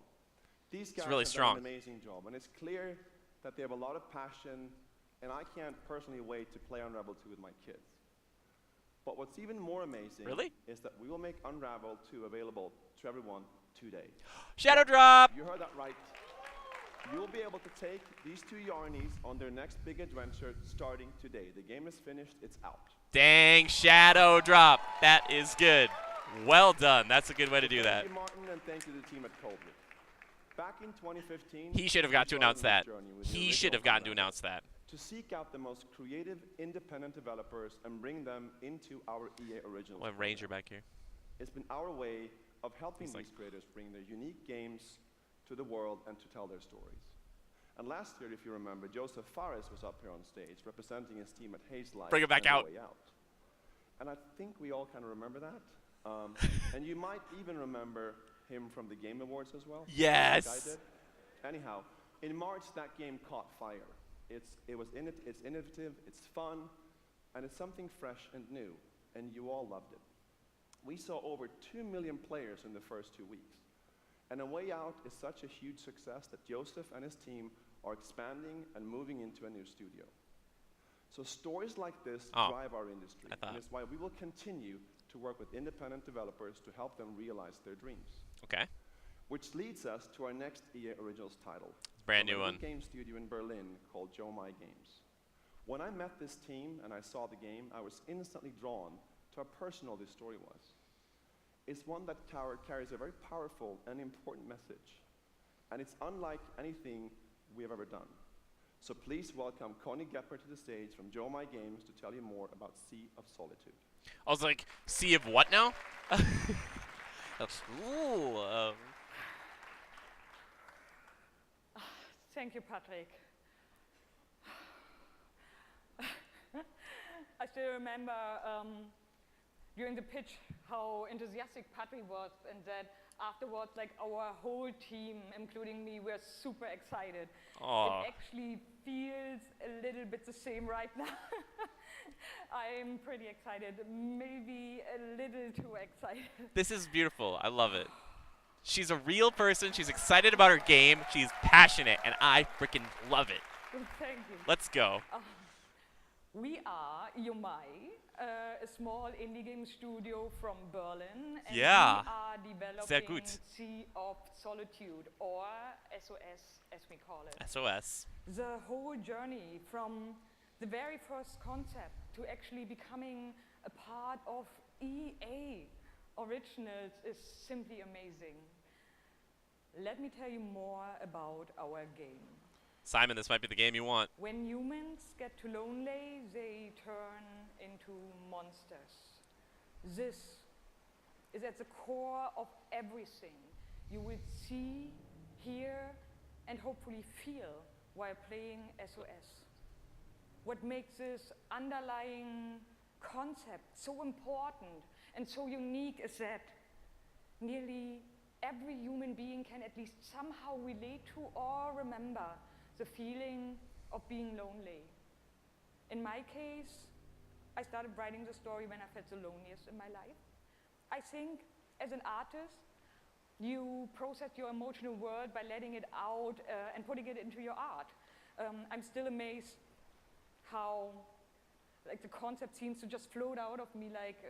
These guys really have strong. done an amazing job, and it's clear that they have a lot of passion, and I can't personally wait to play Unravel 2 with my kids. But what's even more amazing is that we will make Unravel 2 available to everyone today. Shadow drop! You heard that right. You'll be able to take these two Yarnies on their next big adventure starting today. The game is finished, it's out. Dang, shadow drop. That is good. Well done. That's a good way to do that. Thank you, Martin, and thank you to the team at Coldwood. Back in 2015, He should have got to announce that. He should have gotten to announce that. To seek out the most creative, independent developers and bring them into our EA Originals. We'll have Ranger back here. It's been our way of helping these creators bring their unique games to the world and to tell their stories. And last year, if you remember, Joseph Fares was up here on stage representing his team at Haze Light. Bring it back out. And I think we all kind of remember that. And you might even remember him from the Game Awards as well. Yes. Like I did. Anyhow, in March, that game caught fire. It's innovative, it's fun, and it's something fresh and new, and you all loved it. We saw over 2 million players in the first 2 weeks. And A Way Out is such a huge success that Joseph and his team are expanding and moving into a new studio. So stories like this drive our industry, and it's why we will continue to work with independent developers to help them realize their dreams. Okay. Which leads us to our next EA Originals title. Brand new one. A game studio in Berlin called Jomai Games. When I met this team and I saw the game, I was instantly drawn to how personal this story was. It's one that carries a very powerful and important message. And it's unlike anything we have ever done. So please welcome Connie Gepper to the stage from Jomai Games to tell you more about Sea of Solitude. I was like, Sea of what now? Ooh. Thank you, Patrick. I still remember during the pitch how enthusiastic Patrick was, and that afterwards, like, our whole team, including me, were super excited. Aww. It actually feels a little bit the same right now. I'm pretty excited, maybe a little too excited. This is beautiful. I love it. She's a real person. She's excited about her game. She's passionate, and I freaking love it. Thank you. Let's go. We are Jomai, a small indie game studio from Berlin, and Yeah. we are Sehr developing gut. Sea of Solitude, or SOS as we call it. SOS. The whole journey from the very first concept to actually becoming a part of EA Originals is simply amazing. Let me tell you more about our game. Simon, this might be the game you want. When humans get too lonely, they turn into monsters. This is at the core of everything you will see, hear, and hopefully feel while playing SOS. What makes this underlying concept so important and so unique is that nearly every human being can at least somehow relate to or remember the feeling of being lonely. In my case, I started writing the story when I felt the loneliest in my life. I think as an artist, you process your emotional world by letting it out and putting it into your art. I'm still amazed how like the concept seems to just float out of me like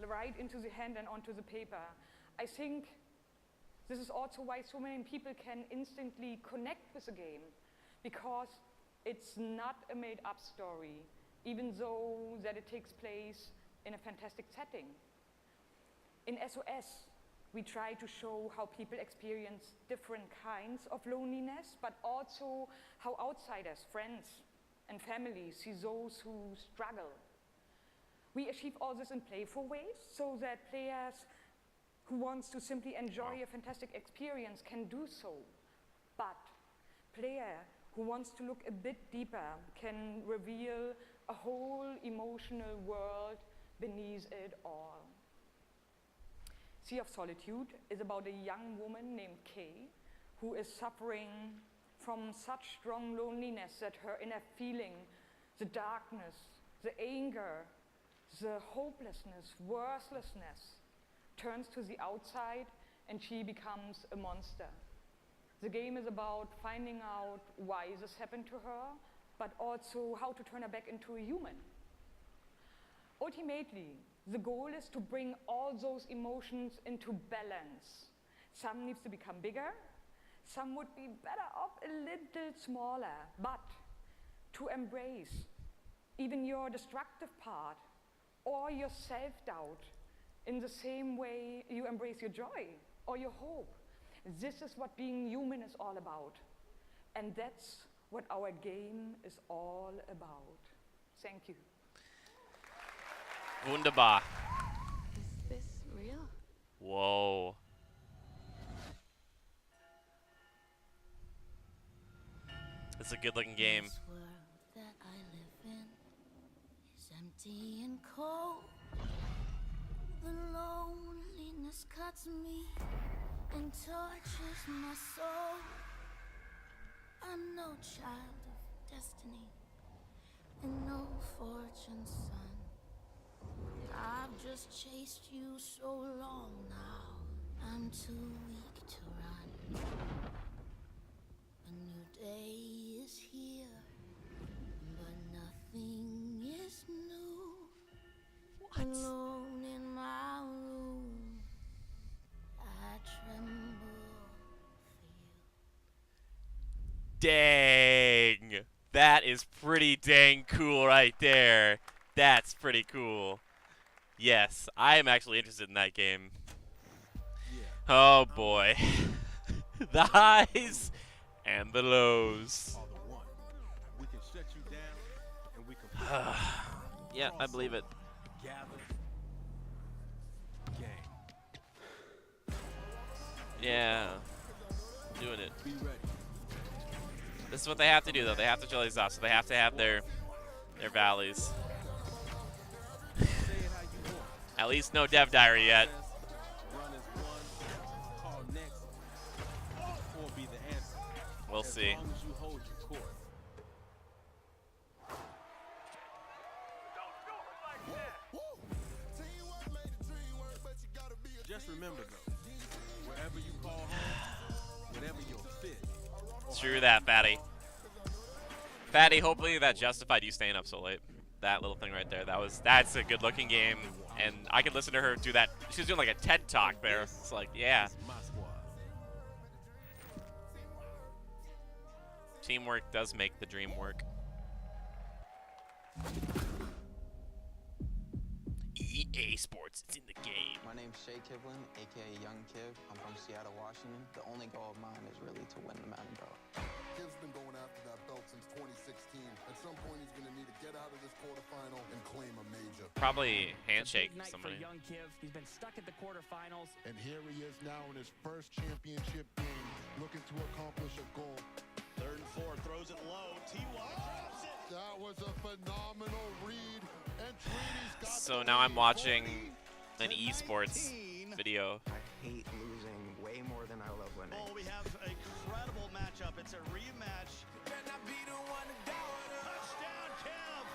right into the hand and onto the paper. I think this is also why so many people can instantly connect with the game, because it's not a made-up story, even though that it takes place in a fantastic setting. In SOS, we try to show how people experience different kinds of loneliness, but also how outsiders, friends, and families see those who struggle. We achieve all this in playful ways so that players who wants to simply enjoy a fantastic experience can do so. But player who wants to look a bit deeper can reveal a whole emotional world beneath it all. Sea of Solitude is about a young woman named Kay who is suffering from such strong loneliness that her inner feeling, the darkness, the anger, the hopelessness, worthlessness, turns to the outside and she becomes a monster. The game is about finding out why this happened to her, but also how to turn her back into a human. Ultimately, the goal is to bring all those emotions into balance. Some needs to become bigger, some would be better off a little smaller, but to embrace even your destructive part or your self-doubt in the same way you embrace your joy or your hope. This is what being human is all about. And that's what our game is all about. Thank you. Wunderbar. Is this real? Whoa. This is a good looking game. This world that I live in is empty and cold. The loneliness cuts me and tortures my soul. I'm no child of destiny and no fortune's son. I've just chased you so long now, I'm too weak to run. A new day Dang. That is pretty dang cool right there. That's pretty cool. Yes, I am actually interested in that game. Oh boy. The highs and the lows. Yeah, I believe it. Yeah. Doing it. This is what they have to do, though. They have to show these off, so they have to have their valleys. At least no Dev Diary yet. We'll see. Just remember, though, wherever you call home, whatever your fit. True that, Fatty. Fatty, hopefully that justified you staying up so late. That little thing right there, that's a good looking game, and I could listen to her do that. She was doing like a TED talk there. It's like, yeah. Teamwork does make the dream work. EA Sports, it's in the game. My name's Shay Kivlin, aka Young Kiv. I'm from Seattle, Washington. The only goal of mine is really to win the Madden belt. Kiv's been going after that belt since 2016. At some point, he's going to need to get out of this quarterfinal and claim a major. Probably handshake somebody. Young Kiv. He's been stuck at the quarterfinals. And here he is now in his first championship game, looking to accomplish a goal. 3rd and 4, throws it low. T.Y. drops it. That was a phenomenal read. And Trini's got So now I'm watching an esports video. I hate losing way more than I love winning. Oh, we have an incredible matchup. It's a rematch. Touchdown, Kev.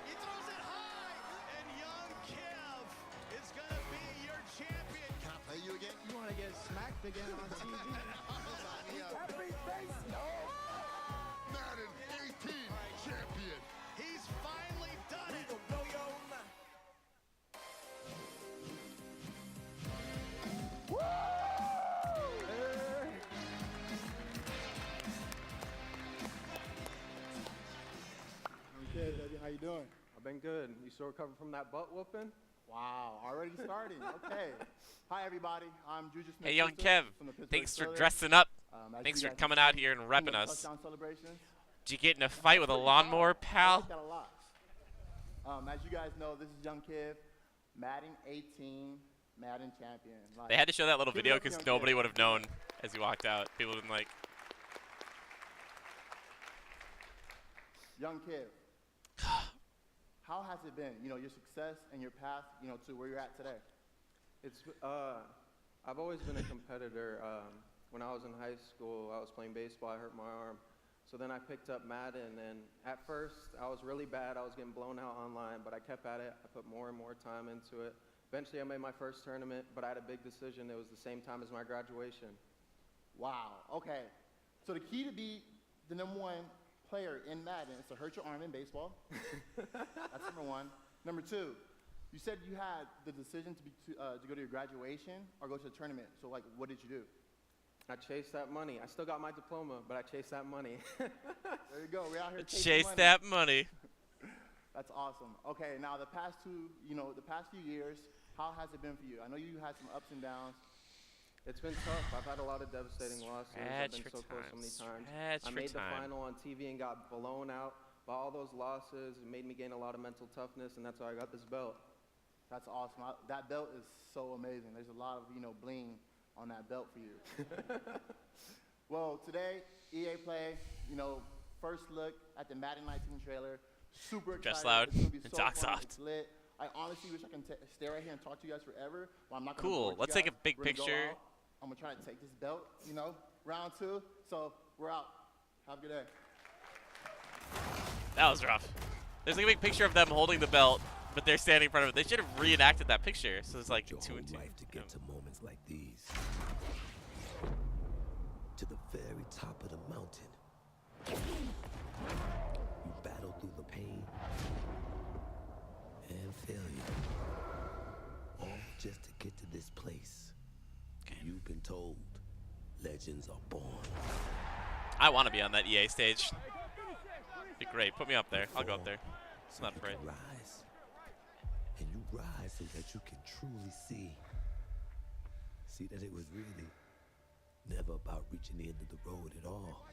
He throws it high. And young Kev is going to be your champion. Can I play you again? You want to get smacked again on TV? Every face, no. Madden 18 champion. He's finally done it. Okay, how you doing? I've been good. You still recovering from that butt whooping? Wow, already starting. Okay. Hi, everybody. I'm Juju Smith. Hey, young Kev. From the Pittsburgh Thanks for Steelers. dressing up. As Thanks you for guys coming know, out here and King repping of us. touchdown celebrations. Did you get in a fight with a lawnmower, I pal? like that a lot. As you guys know, this is Young Kiv, Madden 18, Madden champion. Like, They had to show that little give it video up for because Young nobody Kiv. would have known as he walked out. People would have been like, Young Kiv, how has it been? You know, your success and your path, you know, to where you're at today. It's I've always been a competitor. When I was in high school, I was playing baseball. I hurt my arm, so then I picked up Madden. And at first, I was really bad. I was getting blown out online, but I kept at it. I put more and more time into it. Eventually, I made my first tournament, but I had a big decision. It was the same time as my graduation. Wow. Okay. So the key to be the #1 player in Madden is to hurt your arm in baseball. That's #1. #2, you said you had the decision to go to your graduation or go to the tournament. So, like, what did you do? I chased that money. I still got my diploma, but I chased that money. There you go. We're out here chasing chase money. that money. That's awesome. Okay, now the past few years, how has it been for you? I know you had some ups and downs. It's been tough. I've had a lot of devastating losses. I've been so close so many times. I made the final on TV and got blown out by all those losses. It made me gain a lot of mental toughness, and that's how I got this belt. That's awesome. That belt is so amazing. There's a lot of, bling on that belt for you. Well, today, EA Play, first look at the Madden 19 trailer. Super excited. Just loud. It's gonna be and so talk fun. soft. It's lit. I honestly wish I can stay right here and talk to you guys forever, but I'm not gonna Cool. bore you Let's take a guys. big We're gonna go picture. out. I'm gonna try to take this belt, round 2. So we're out. Have a good day. That was rough. There's like a big picture of them holding the belt, but they're standing in front of it. They should have reenacted that picture. So it's like 2 and 2. Life to get to moments like these. To the very top of the mountain. You battle through the pain and failure. All just to get to this place. You've been told legends are born. I want to be on that EA stage. Be great. Put me up there. I'll go up there. It's not afraid. Rise. And you rise so that you can truly see that it was really never about reaching the end of the road at all,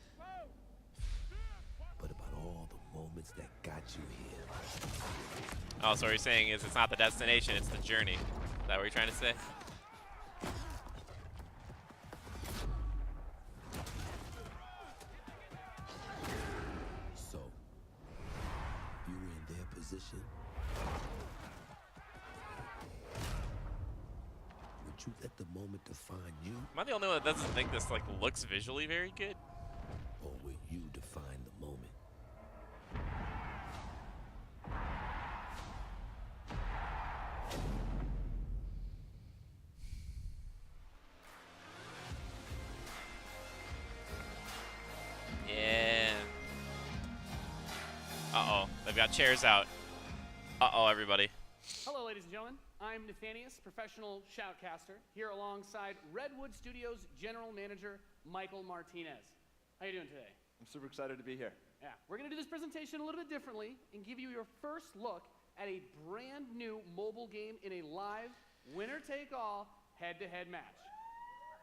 but about all the moments that got you here. Oh, so what you're saying is it's not the destination, it's the journey. Is that what you're trying to say? So, if you were in their position, would you let the moment define you? Am I the only one that doesn't think this like looks visually very good? Or will you define the moment? Yeah. Uh-oh. They've got chairs out. Uh-oh, everybody. Hello, ladies and gentlemen. I'm Nathanius, professional shoutcaster, here alongside Redwood Studios General Manager Michael Martinez. How you doing today? I'm super excited to be here. Yeah, we're going to do this presentation a little bit differently and give you your first look at a brand new mobile game in a live, winner-take-all, head-to-head match.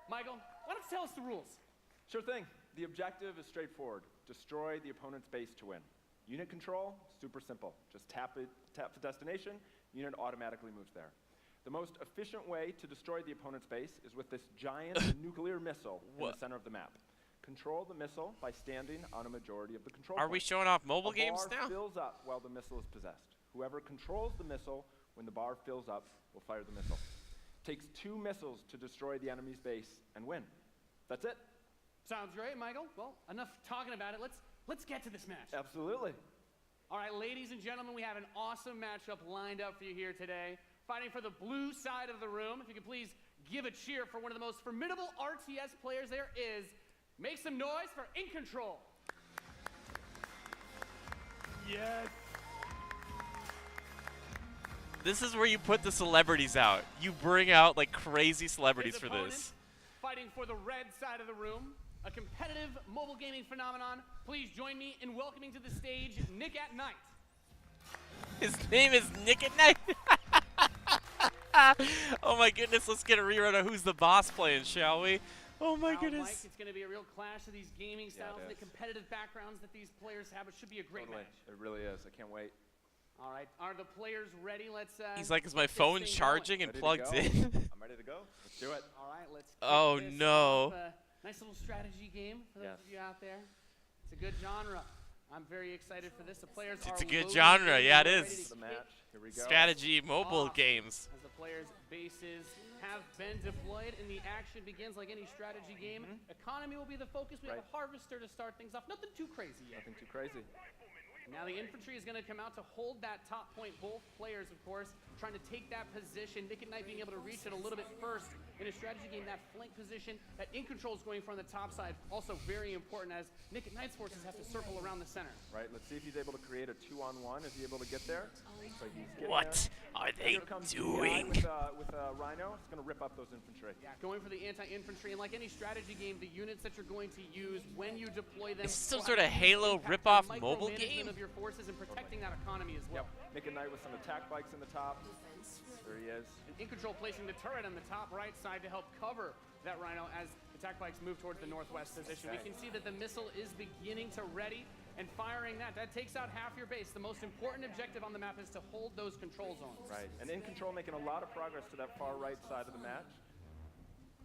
Michael, why don't you tell us the rules? Sure thing. The objective is straightforward. Destroy the opponent's base to win. Unit control, super simple. Just tap the destination, unit automatically moves there. The most efficient way to destroy the opponent's base is with this giant nuclear missile in the center of the map. Control the missile by standing on a majority of the control Are we points. showing off mobile games The now? bar fills up while the missile is possessed. Whoever controls the missile when the bar fills up will fire the missile. Takes 2 missiles to destroy the enemy's base and win. That's it. Sounds great, Michael. Well, enough talking about it. Let's get to this match. Absolutely. All right, ladies and gentlemen, we have an awesome matchup lined up for you here today. Fighting for the blue side of the room, if you could please give a cheer for one of the most formidable RTS players there is. Make some noise for In Control. Yes. This is where you put the celebrities out. You bring out like crazy celebrities His for opponent, this. Fighting for the red side of the room, a competitive mobile gaming phenomenon. Please join me in welcoming to the stage Nick at Night. His name is Nick at Night. Oh my goodness, let's get a rerun of Who's the Boss playing, shall we? Oh my Now, goodness. Mike, it's going to be a real clash of these gaming styles it and the is. competitive backgrounds that these players have. It should be a great Totally. match. It really is. I can't wait. All right, are the players ready? Let's. He's like, is my get this phone thing charging going. and plugged in? I'm ready to go. Let's do it. All right, let's. Oh, kick this no. off. Nice little strategy game for those of you out there. It's a good genre. I'm very excited for this. The players It's are a good loaded genre. in, Yeah, it ready is. to The match. Here we go. Strategy mobile off games. As the players' bases have been deployed and the action begins like any strategy game. Economy will be the focus. We have a harvester to start things off. Nothing too crazy yet. Nothing too crazy. Now the infantry is going to come out to hold that top point. Both players, of course, trying to take that position. Nick at Night being able to reach it a little bit first in a strategy game. That flank position that In Control is going for on the top side, also very important as Nick at Night's forces have to circle around the center. Right, let's see if he's able to create a 2-on-1. Is he able to get there? So he's getting What there. are they Here comes doing? DI with Rhino. It's going to rip up those infantry. Yeah, going for the anti-infantry, and like any strategy game, the units that you're going to use when you deploy them. Is this some will sort of have a huge Halo impact rip-off on mobile micromanagement game? of your forces and protecting that economy as well. Yep. Nick and Knight with some attack bikes in the top. There he is. And In Control placing the turret on the top right side to help cover that Rhino as attack bikes move towards the northwest position. We can see that the missile is beginning to ready and firing that. That takes out half your base. The most important objective on the map is to hold those control zones. Right, and In Control making a lot of progress to that far right side of the match.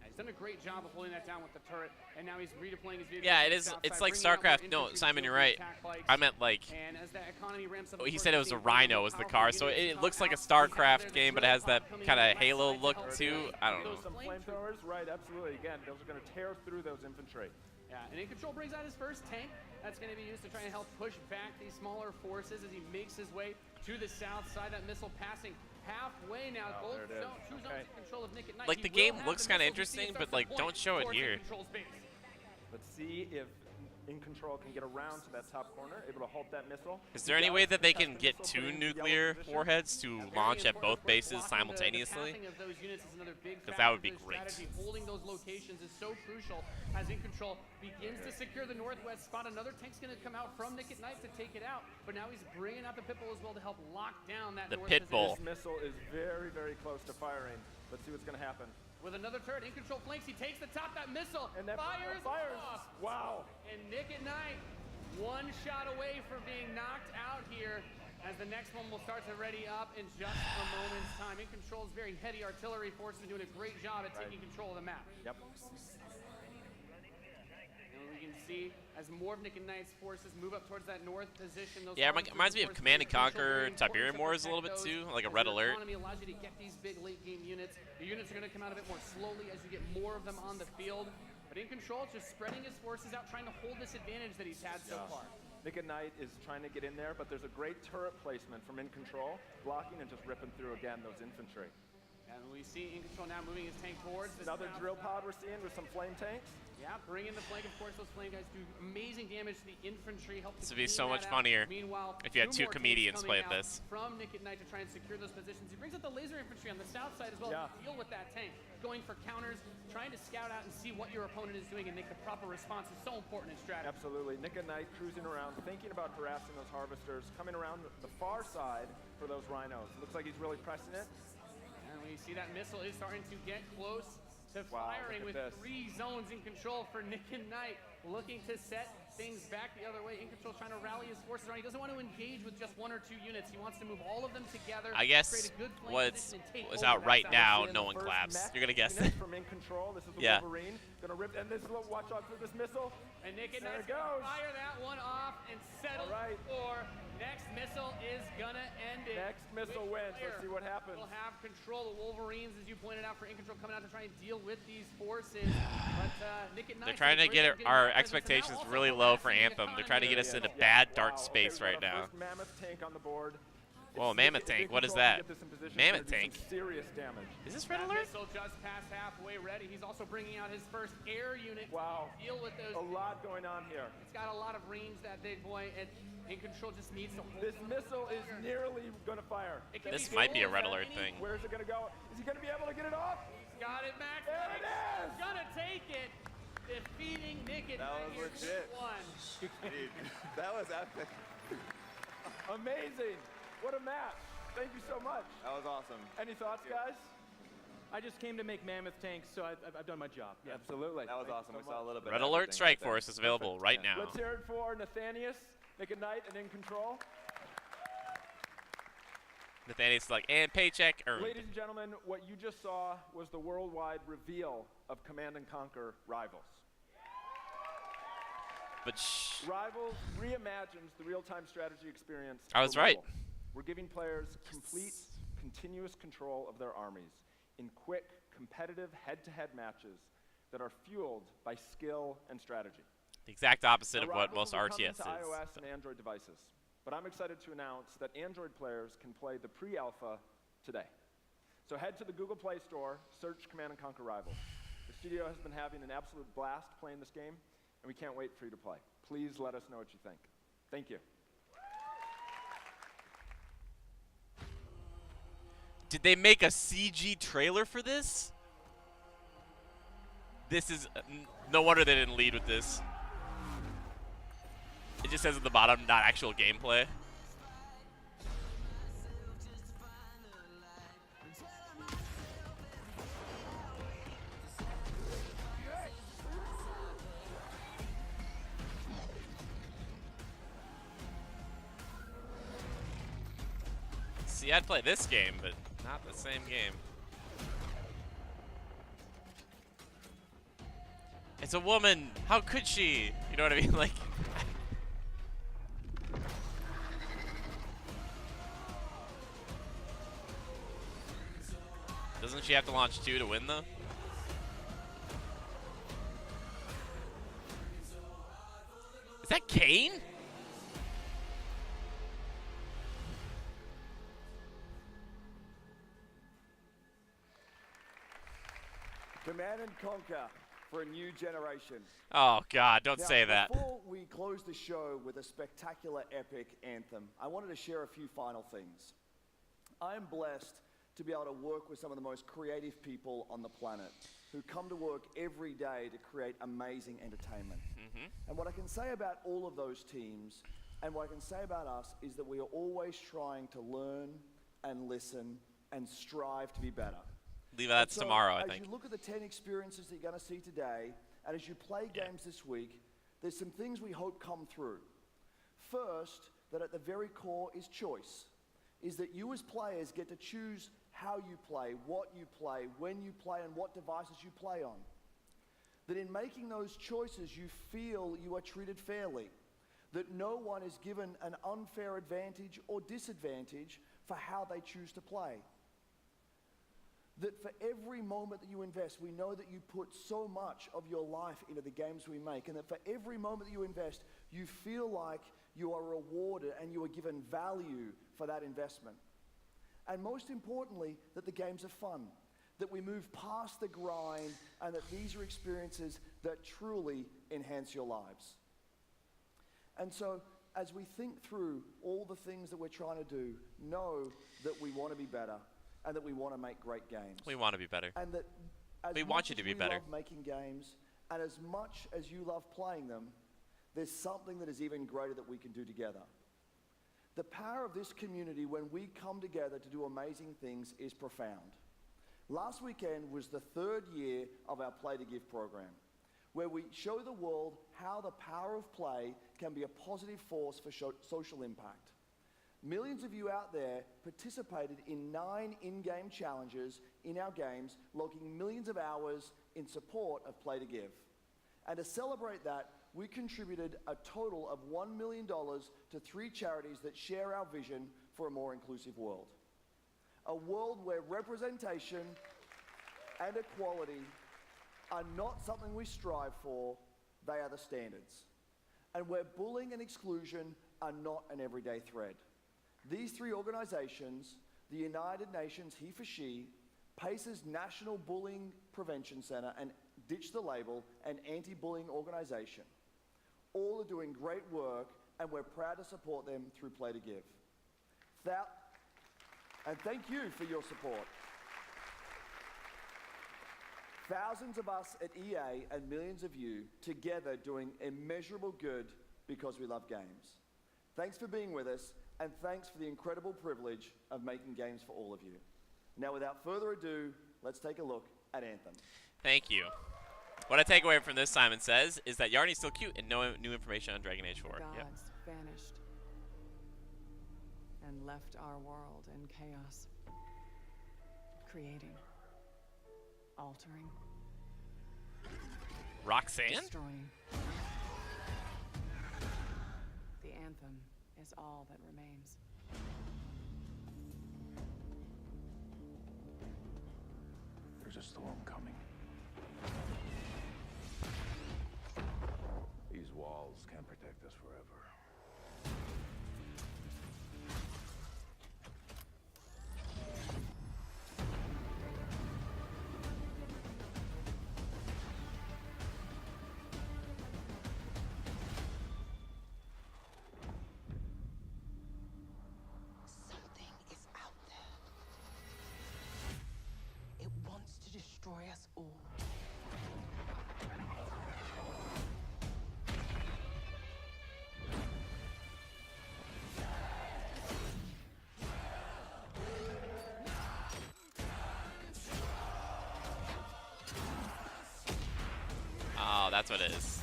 He's done a great job of holding that down with the turret, and now he's redeploying his vehicles. Yeah, to it the is. south It's side, like bringing out more StarCraft. No, infantry Simon, to you're field right. the attack bikes. I meant like. And as that economy ramps up, Oh, of he course, said it you was see a more Rhino was the powerful car, so units it come looks like a out. We have StarCraft there the game, but it drill has that pod coming kind in of the left Halo side to look help too. protect I don't know. Some flamethrowers, right, absolutely. Again, those are going to tear through those infantry. Yeah, and In Control brings out his first tank. That's going to be used to try and help push back these smaller forces as he makes his way to the south side. That missile passing halfway now. Oh, Both there it is. two zones in control of Nick at Night. Like, He the will game have looks the kinda missile. You see interesting, it but, starts to like, point don't show it towards here. In Control's base. Let's see if In Control can get around to that top corner, able to halt that missile. Is there any way that they can get 2 nuclear warheads to launch at both bases simultaneously? Because that would be great. Holding those locations is so crucial as In Control begins to secure the northwest spot. Another tank's going to come out from Nick at Night to take it out, but now he's bringing out the Pitbull as well to help lock down that north Pitbull. This missile is very, very close to firing. Let's see what's going to happen. With another turret, In Control flanks, he takes the top, that missile, and that fires off. Wow. And Nick at Night, one shot away from being knocked out here, as the next one will start to ready up in just a moment's time. In Control's very heady artillery force is doing a great job at taking control of the map. Yep. And we can see as more of Nick and Knight's forces move up towards that north position. Those Yeah, it reminds me of Command & Conquer Tiberium Wars a little bit too, like a Red Alert. Economy allows you to get these big late game units. The units are going to come out a bit more slowly as you get more of them on the field. But In Control just spreading his forces out, trying to hold this advantage that he's had so far. Nick at Night is trying to get in there, but there's a great turret placement from In Control, blocking and just ripping through again those infantry. And we see In Control now moving his tank towards this another drill pod we're seeing with some flame tanks. Yeah, bring in the flank. Of course, those flame guys do amazing damage to the infantry. Help This to would be so clean much that funnier out. Meanwhile, if you had 2 more comedians tanks play coming this. out from Nick at Night to try and secure those positions. He brings out the laser infantry on the south side as well to deal with that tank. Going for counters, trying to scout out and see what your opponent is doing and make the proper response is so important in strategy. Absolutely. Nick at Night cruising around, thinking about harassing those harvesters, coming around the far side for those rhinos. Looks like he's really pressing it. And we see that missile is starting to get close to firing with 3 zones In Control for Nick and Night, looking to set things back the other way. In Control trying to rally his forces around. He doesn't want to engage with just 1 or 2 units. He wants to move all of them together. I guess create a good flank what's position and take was over out that right side. now, no one claps. You're gonna guess it. From In Control, this is the Yeah. Wolverine. Gonna rip, and this is watch out for this missile. And Nick and there Knight's it goes. fire that one off and settle for next missile is gonna end it. Next missile wins. Let's see what happens. We'll have control. The Wolverines, as you pointed out, for In Control coming out to try and deal with these forces. But Nick and Knight, They're trying to get our expectations really low for Anthem. They're trying to get us into bad, dark space right now. Mammoth tank on the board. Whoa, Mammoth Tank, what is that? Mammoth Tank? Serious damage. Is this Red That Alert? missile just past halfway ready. He's also bringing out his first air unit to deal with those. A lot going on here. It's got a lot of range, that big boy, and In Control just needs to hold This missile is nearly going to fire. This might be a Red Alert thing. Where's it going to go? Is he going to be able to get it off? Got it, Max. There it is. Gonna take it. Defeating Nick at That Night was here legit. 2-1. Dude, that was epic. Amazing. What a match. Thank you so much. That was awesome. Any thoughts, guys? I just came to make mammoth tanks, so I've done my job. Yeah. Absolutely. That was awesome. We saw a little bit Red of Alert everything Strike right there. Force is available right now. Let's hear it for Nathanius, Nick at Night, and In Control. Nathaniel's like, and paycheck earned. Ladies and gentlemen, what you just saw was the worldwide reveal of Command & Conquer Rivals. But shh. Rivals reimagines the real-time strategy experience. I was for right. mobile. We're giving players complete, continuous control of their armies in quick, competitive head-to-head matches that are fueled by skill and strategy. The exact opposite of Now, what Rivals most will be coming RTS to is. iOS and Android devices, but I'm excited to announce that Android players can play the pre-alpha today. So head to the Google Play Store, search Command & Conquer Rivals. The studio has been having an absolute blast playing this game, and we can't wait for you to play. Please let us know what you think. Thank you. Did they make a CG trailer for this? This is no wonder they didn't lead with this. It just says at the bottom, not actual gameplay. See, I'd play this game, but not the same game. It's a woman. How could she? You know what I mean? Like. Doesn't she have to launch 2 to win, though? Is that Kane? Command & Conquer for a new generation. Oh, God, don't Now, say that. Before we close the show with a spectacular, epic anthem, I wanted to share a few final things. I am blessed to be able to work with some of the most creative people on the planet who come to work every day to create amazing entertainment. And what I can say about all of those teams, and what I can say about us, is that we are always trying to learn and listen and strive to be better. Leave that to tomorrow, I think. As you look at the 10 experiences that you're going to see today, and as you play games this week, there's some things we hope come through. First, that at the very core is choice, is that you as players get to choose how you play, what you play, when you play, and what devices you play on. That in making those choices, you feel you are treated fairly, that no one is given an unfair advantage or disadvantage for how they choose to play. That for every moment that you invest, we know that you put so much of your life into the games we make, and that for every moment that you invest, you feel like you are rewarded and you are given value for that investment. And most importantly, that the games are fun, that we move past the grind, and that these are experiences that truly enhance your lives. And so, as we think through all the things that we're trying to do, know that we want to be better, and that we want to make great games. We want to be better. And that as we much want you as to be we better. love making games, and as much as you love playing them, there's something that is even greater that we can do together. The power of this community when we come together to do amazing things is profound. Last weekend was the 3rd year of our Play to Give program, where we show the world how the power of play can be a positive force for social impact. Millions of you out there participated in 9 in-game challenges in our games, logging millions of hours in support of Play to Give. And to celebrate that, we contributed a total of $1 million to 3 charities that share our vision for a more inclusive world. A world where representation and equality are not something we strive for, they are the standards. And where bullying and exclusion are not an everyday thread. These 3 organizations, the United Nations He for She, PACE's National Bullying Prevention Center, and Ditch the Label, an anti-bullying organization, all are doing great work, and we're proud to support them through Play to Give. And thank you for your support. Thousands of us at EA and millions of you together doing immeasurable good because we love games. Thanks for being with us, and thanks for the incredible privilege of making games for all of you. Now, without further ado, let's take a look at Anthem. Thank you. What I take away from this, Simon Says, is that Yarny's still cute and no new information on Dragon Age 4. The gods vanished and left our world in chaos, creating, altering, Roxanne? destroying. The anthem is all that remains. There's a storm coming. These walls can't protect us forever. Something is out there. It wants to destroy us all. Oh, that's what it is.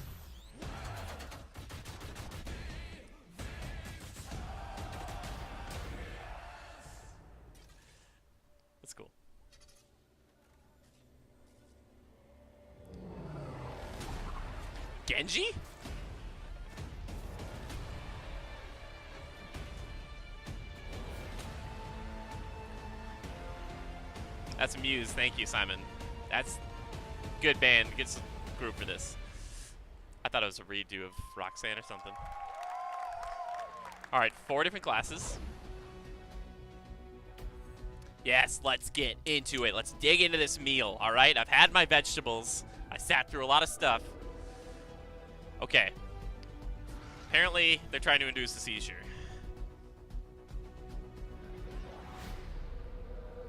That's cool. Genji? That's Muse. Thank you, Simon. That's good band. Good group for this. I thought it was a redo of Roxanne or something. All right, 4 different classes. Yes, let's get into it. Let's dig into this meal, all right? I've had my vegetables. I sat through a lot of stuff. Okay. Apparently, they're trying to induce a seizure.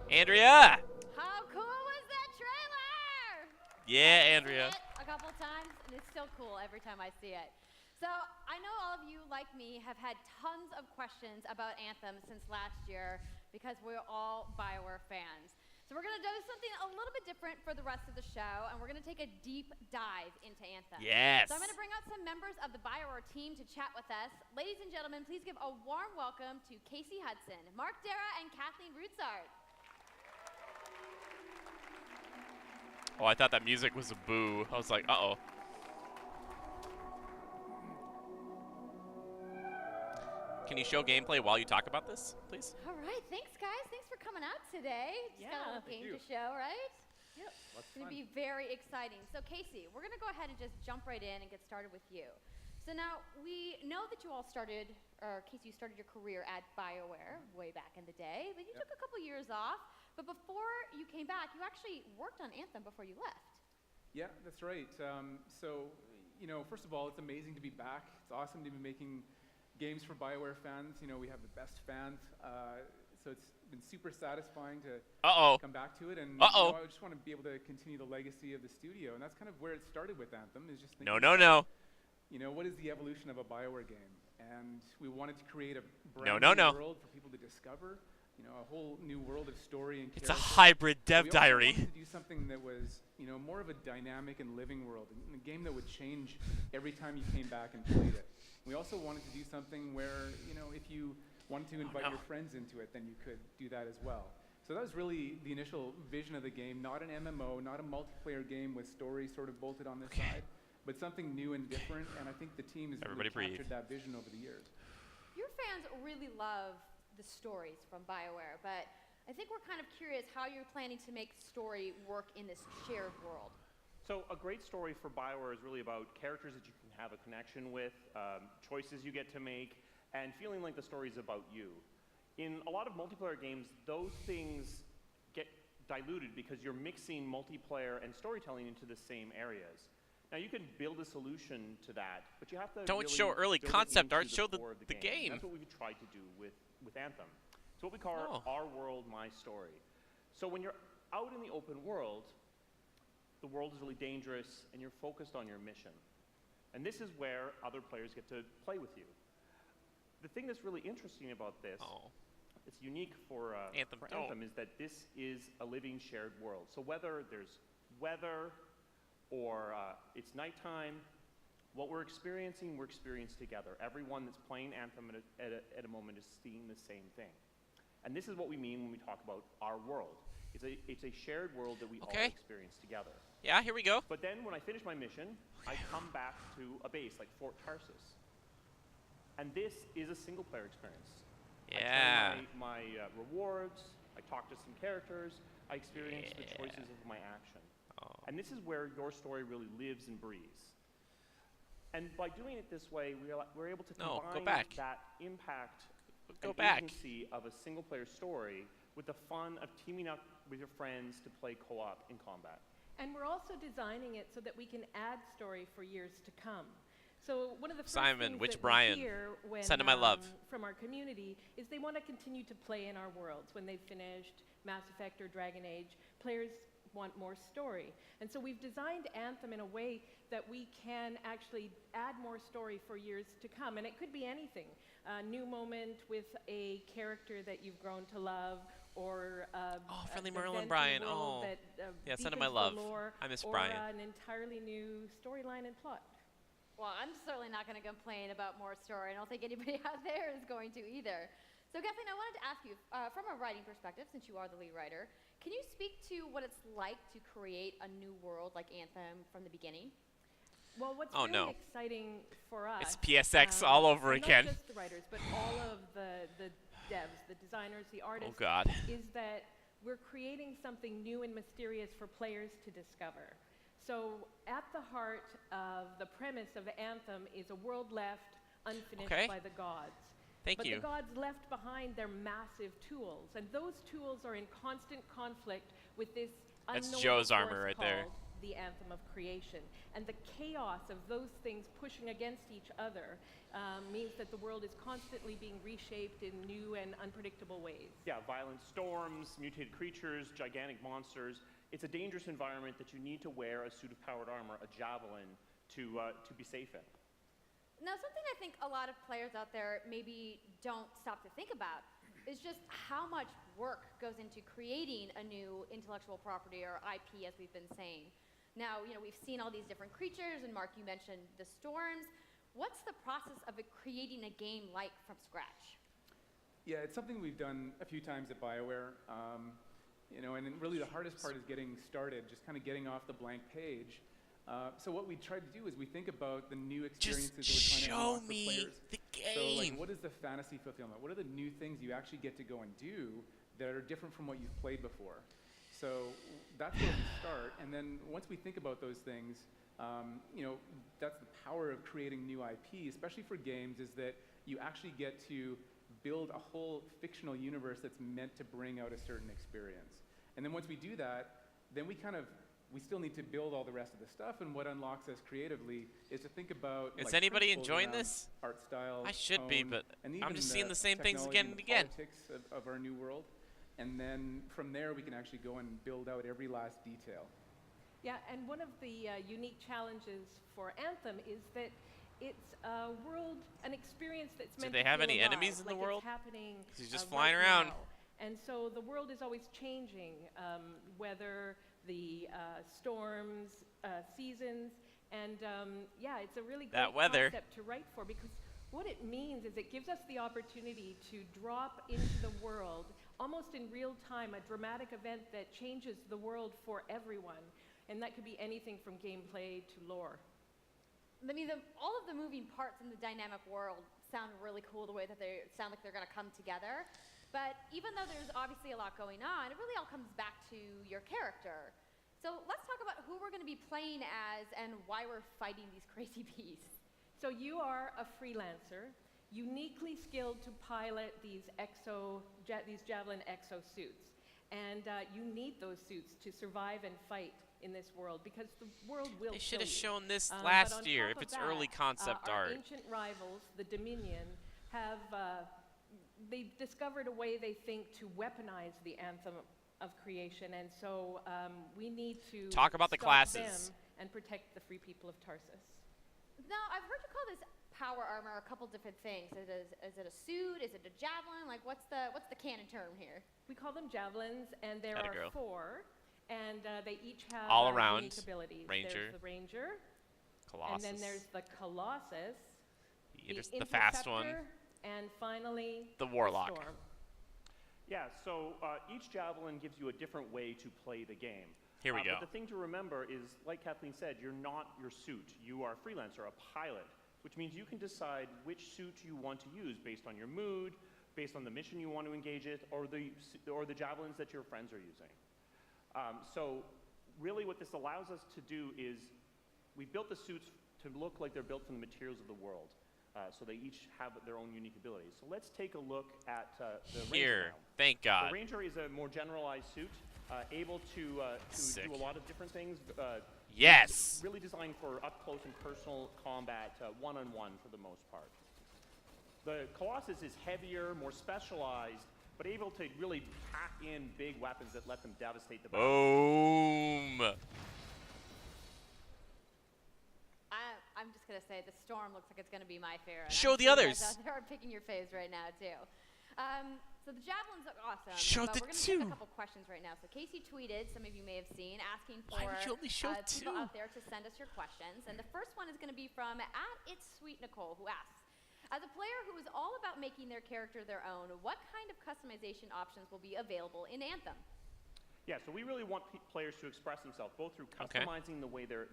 Andrea! How cool was that trailer? Yeah, Andrea. I've seen it a couple times, and it's still cool every time I see it. So I know all of you, like me, have had tons of questions about Anthem since last year because we're all BioWare fans. So we're going to do something a little bit different for the rest of the show, and we're going to take a deep dive into Anthem. Yes. So I'm going to bring out some members of the BioWare team to chat with us. Ladies and gentlemen, please give a warm welcome to Casey Hudson, Mark Dara, and Kathleen Rutzart. Oh, I thought that music was a boo. I was like, uh-oh. Can you show gameplay while you talk about this, please? All right, thanks guys. Thanks for coming out today. Just got a little game to show, right? Yep. It's going to be very exciting. So Casey, we're going to go ahead and just jump right in and get started with you. So now we know that you all started, or Casey, you started your career at BioWare way back in the day, but you took a couple years off. But before you came back, you actually worked on Anthem before you left. Yeah, that's right. So, you know, first of all, it's amazing to be back. It's awesome to be making games for BioWare fans. You know, we have the best fans. So it's been super satisfying to come back to it. And you know, I just want to be able to continue the legacy of the studio. And that's kind of where it started with Anthem, is just thinking No. You know, what is the evolution of a BioWare game? And we wanted to create a brand new world for people to discover. You know, a whole new world of story and character. It's a hybrid dev we diary. Also wanted to do something that was, you know, more of a dynamic and living world, a game that would change every time you came back and played it. We also wanted to do something where, you know, if you wanted to invite your friends into it, then you could do that as well. So that was really the initial vision of the game, not an MMO, not a multiplayer game with story sort of bolted on the side, but something new and different, and I think the team has really captured that vision over the years. Your fans really love the stories from BioWare, but I think we're kind of curious how you're planning to make story work in this shared world. So a great story for BioWare is really about characters that you can have a connection with, choices you get to make, and feeling like the story is about you. In a lot of multiplayer games, those things get diluted because you're mixing multiplayer and storytelling into the same areas. Now you can build a solution to that, but you have to Don't really show early build it concept into art, show the core of game. That's what we've tried to do with Anthem. It's what we call our world, my story. So when you're out in the open world, the world is really dangerous and you're focused on your mission. And this is where other players get to play with you. The thing that's really interesting about this, it's unique for Anthem, is that this is a living shared world. So whether there's weather or it's nighttime, what we're experiencing together. Everyone that's playing Anthem at a moment is seeing the same thing. And this is what we mean when we talk about our world. It's a shared world that we all experience together. Yeah, here we go. But then when I finish my mission, I come back to a base like Fort Tarsus. And this is a single player experience. Yeah. I claim my rewards, I talk to some characters, I experience the choices of my action. And this is where your story really lives and breathes. And by doing it this way, we're able to combine that impact and agency of a single-player story with the fun of teaming up with your friends to play co-op in combat. And we're also designing it so that we can add story for years to come. So one of the first Simon, things Witch that Brian, we hear when, send him my love. From our community is they want to continue to play in our worlds. When they've finished Mass Effect or Dragon Age, players want more story. And so we've designed Anthem in a way that we can actually add more story for years to come. And it could be anything. A new moment with a character that you've grown to love, or Friendly Merle and Brian. Yeah, send him my love. I miss Brian. Or an entirely new storyline and plot. Well, I'm certainly not going to complain about more story. I don't think anybody out there is going to either. So Kathleen, I wanted to ask you, from a writing perspective, since you are the lead writer, can you speak to what it's like to create a new world like Anthem from the beginning? Well, what's really exciting for us... It's PSX all over again. Not just the writers, but all of the devs, the designers, the artists... Oh, God. ...is that we're creating something new and mysterious for players to discover. So at the heart of the premise of Anthem is a world left unfinished by the gods. But the gods left behind their massive tools, and those tools are in constant conflict with this unknown Joe's force armor right there. called the anthem of creation. And the chaos of those things pushing against each other means that the world is constantly being reshaped in new and unpredictable ways. Yeah, violent storms, mutated creatures, gigantic monsters. It's a dangerous environment that you need to wear a suit of powered armor, a javelin, to be safe in. Now, something I think a lot of players out there maybe don't stop to think about is just how much work goes into creating a new intellectual property or IP, as we've been saying. Now, we've seen all these different creatures, and Mark, you mentioned the storms. What's the process of creating a game like from scratch? Yeah, it's something we've done a few times at BioWare. And then really the hardest part is getting started, just kind of getting off the blank page. So what we try to do is we think about the new experiences that we're trying to unlock for players. The game. So like, what is the fantasy fulfillment? What are the new things you actually get to go and do that are different from what you've played before? So that's where we start. And then once we think about those things, that's the power of creating new IP, especially for games, is that you actually get to build a whole fictional universe that's meant to bring out a certain experience. And then once we do that, then we still need to build all the rest of the stuff, and what unlocks us creatively is to think about. Is anybody enjoying this? Art style. I should be, but I'm just seeing the same things technology again and again. Politics of our new world, and then from there we can actually go and build out every last detail. Yeah, and one of the unique challenges for Anthem is that it's a world, an experience that's meant to Do they have feel any alive, enemies in the like world? It's happening. 'Cause he's just flying right around. now. And so the world is always changing, whether the storms, seasons, and it's a really great concept to write for, because what it means is it gives us the opportunity to drop into the world almost in real time, a dramatic event that changes the world for everyone. And that could be anything from gameplay to lore. I mean, all of the moving parts in the dynamic world sound really cool, the way that they sound like they're going to come together. But even though there's obviously a lot going on, it really all comes back to your character. So let's talk about who we're going to be playing as and why we're fighting these crazy beasts. So you are a freelancer, uniquely skilled to pilot these Javelin exosuits. And you need those suits to survive and fight in this world, because the world will They should have kill you. shown this But last on year top if of it's that, early concept our art. ancient rivals, the Dominion, have they discovered a way, they think, to weaponize the anthem of creation, and so we need to Talk about the stop classes. them and protect the free people of Tarsus. Now, I've heard you call this power armor a couple different things. Is it a suit? Is it a javelin? Like, what's the canon term here? We call them javelins, and there Atta are girl. 4, and they each have All around unique abilities. Ranger. There's the Ranger, Colossus. and then there's the Colossus, the fast one. Interceptor, and finally The Warlock. Storm. Yeah, so each javelin gives you a different way to play the game. Here we go. But the thing to remember is, like Kathleen said, you're not your suit. You are a freelancer, a pilot, which means you can decide which suit you want to use based on your mood, based on the mission you want to engage in, or the javelins that your friends are using. So really what this allows us to do is we built the suits to look like they're built from the materials of the world. So they each have their own unique abilities. So let's take a look at the Ranger Here, now. thank God. The Ranger is a more generalized suit, able to do a lot of different things. Yes! Really designed for up-close and personal combat, one-on-one for the most part. The Colossus is heavier, more specialized, but able to really pack in big weapons that let them devastate the battle. Boom! I'm just going to say the Storm looks like it's going to be my favorite. Show the You others. guys out there are picking your faves right now, too. So the javelins look awesome. Show but the we're going to take two. a couple questions right now. So Casey tweeted, some of you may have seen, asking for Why would you only show people two? out there to send us your questions. And the first one is going to be from @It'sSweetNicole, who asks, as a player who is all about making their character their own, what kind of customization options will be available in Anthem? Yeah, so we really want players to express themselves, both through customizing the way their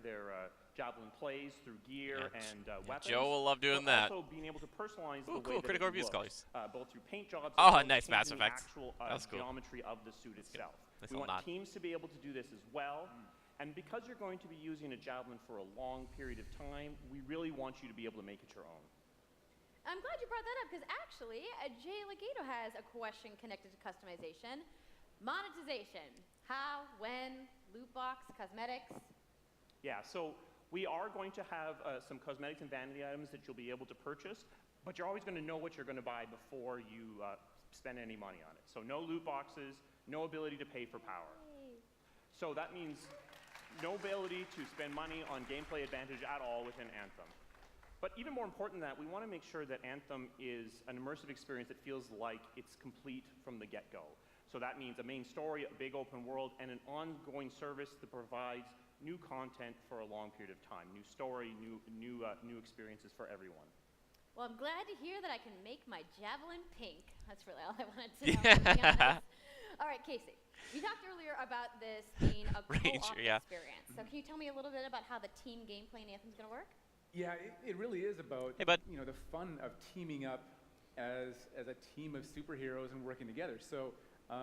javelin plays, through gear and weapons. Joe will love doing but that. Also being able to personalize Ooh, the cool, way that Critical it Reviews looks, colors. both through paint jobs Oh, and nice, Mass changing the Effect. actual That's cool. geometry of the suit itself. Nice We little want nod. teams to be able to do this as well. And because you're going to be using a javelin for a long period of time, we really want you to be able to make it your own. I'm glad you brought that up, because actually, Jay Legato has a question connected to customization. Monetization. How, when, loot box, cosmetics. Yeah, so we are going to have some cosmetics and vanity items that you'll be able to purchase, but you're always going to know what you're going to buy before you spend any money on it. So no loot boxes, no ability to pay for power. So that means no ability to spend money on gameplay advantage at all within Anthem. But even more important than that, we want to make sure that Anthem is an immersive experience that feels like it's complete from the get-go. So that means a main story, a big open world, and an ongoing service that provides new content for a long period of time. New story, new experiences for everyone. Well, I'm glad to hear that I can make my javelin pink. That's really all I wanted to know, to be honest. All right, Casey, you talked earlier about this being a co-op experience. So can you tell me a little bit about how the team gameplay in Anthem's going to work? Yeah, it really is about the fun of teaming up as a team of superheroes and working together. So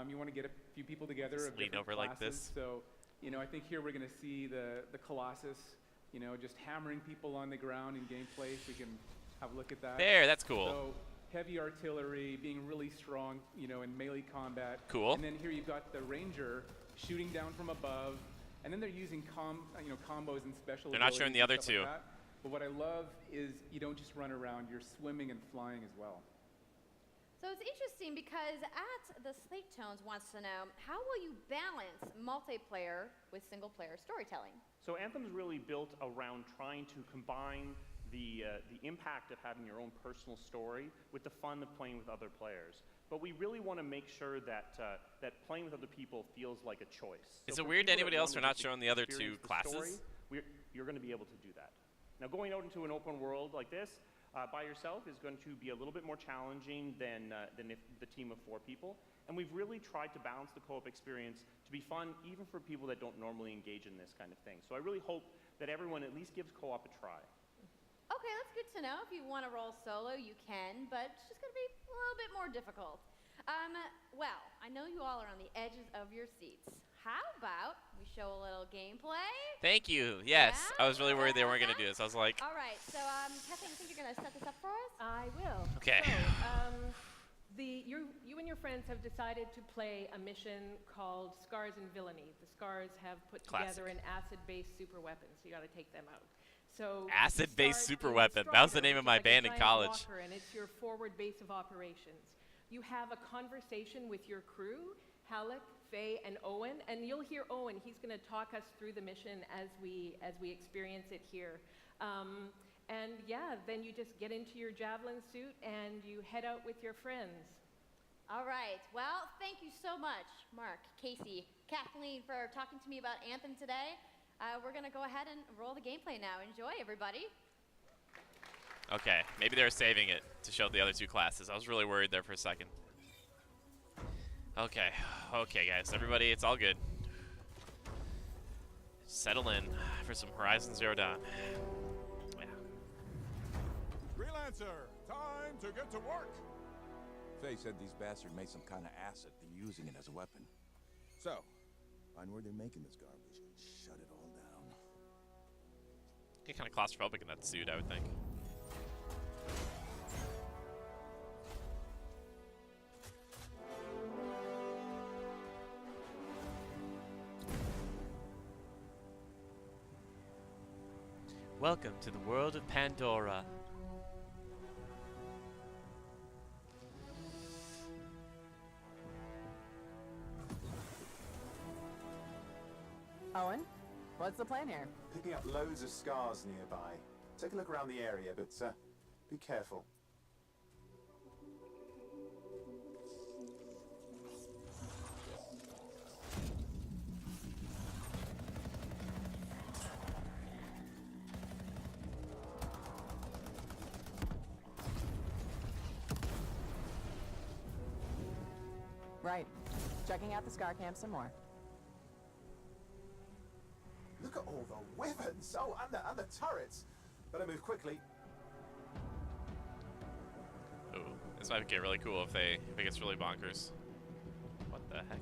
you want to get a few people together of different classes. Like this. So I think here we're going to see the Colossus, just hammering people on the ground in gameplay. So we can have a look at that. There, that's cool. So heavy artillery, being really strong, in melee combat. Cool. And then here you've got the Ranger shooting down from above, and then they're using combos and special. They're not showing the other two. Like but what I love is you don't just run around; you're swimming and flying as well. So it's interesting because at the Slate Tones wants to know, how will you balance multiplayer with single-player storytelling? So Anthem's really built around trying to combine the impact of having your own personal story with the fun of playing with other players. But we really want to make sure that that playing with other people feels like a choice. Is it weird to anybody else we're not showing the other two classes? You're going to be able to do that. Now, going out into an open world like this by yourself is going to be a little bit more challenging than if the team of 4 people. And we've really tried to balance the co-op experience to be fun even for people that don't normally engage in this kind of thing. So I really hope that everyone at least gives co-op a try. Okay, that's good to know. If you want to roll solo, you can, but it's just going to be a little bit more difficult. Well, I know you all are on the edges of your seats. How about we show a little gameplay? Thank you. Yes. Yeah? I was really worried they weren't going to do this. I was like... All right. So, Kathleen, you think you're going to set this up for us? I will. Okay. So, you and your friends have decided to play a mission called Scars and Villainy. The Scars have put together an acid-based super weapon, so you got to take them out. So acid-based super weapon. That was the name of my band in college. And it's your forward base of operations. You have a conversation with your crew, Halleck, Faye, and Owen, and you'll hear Owen. He's going to talk us through the mission as we experience it here. And yeah, then you just get into your javelin suit and you head out with your friends. All right. Well, thank you so much, Mark, Casey, Kathleen, for talking to me about Anthem today. We're going to go ahead and roll the gameplay now. Enjoy, everybody. Okay, maybe they were saving it to show the other two classes. I was really worried there for a second. Okay, guys, everybody, it's all good. Settle in for some Horizon Zero Dawn. Yeah. Freelancer, time to get to work. Faye said these bastards made some kind of acid. They're using it as a weapon. So, find where they're making this garbage and shut it all down. Get kind of claustrophobic in that suit, I would think. Welcome to the world of Pandora. Owen, what's the plan here? Picking up loads of scars nearby. Take a look around the area, but be careful. Right. Checking out the scar camp some more. Look at all the weapons! Oh, and the turrets! Better move quickly. Ooh, this might get really cool if it gets really bonkers. What the heck?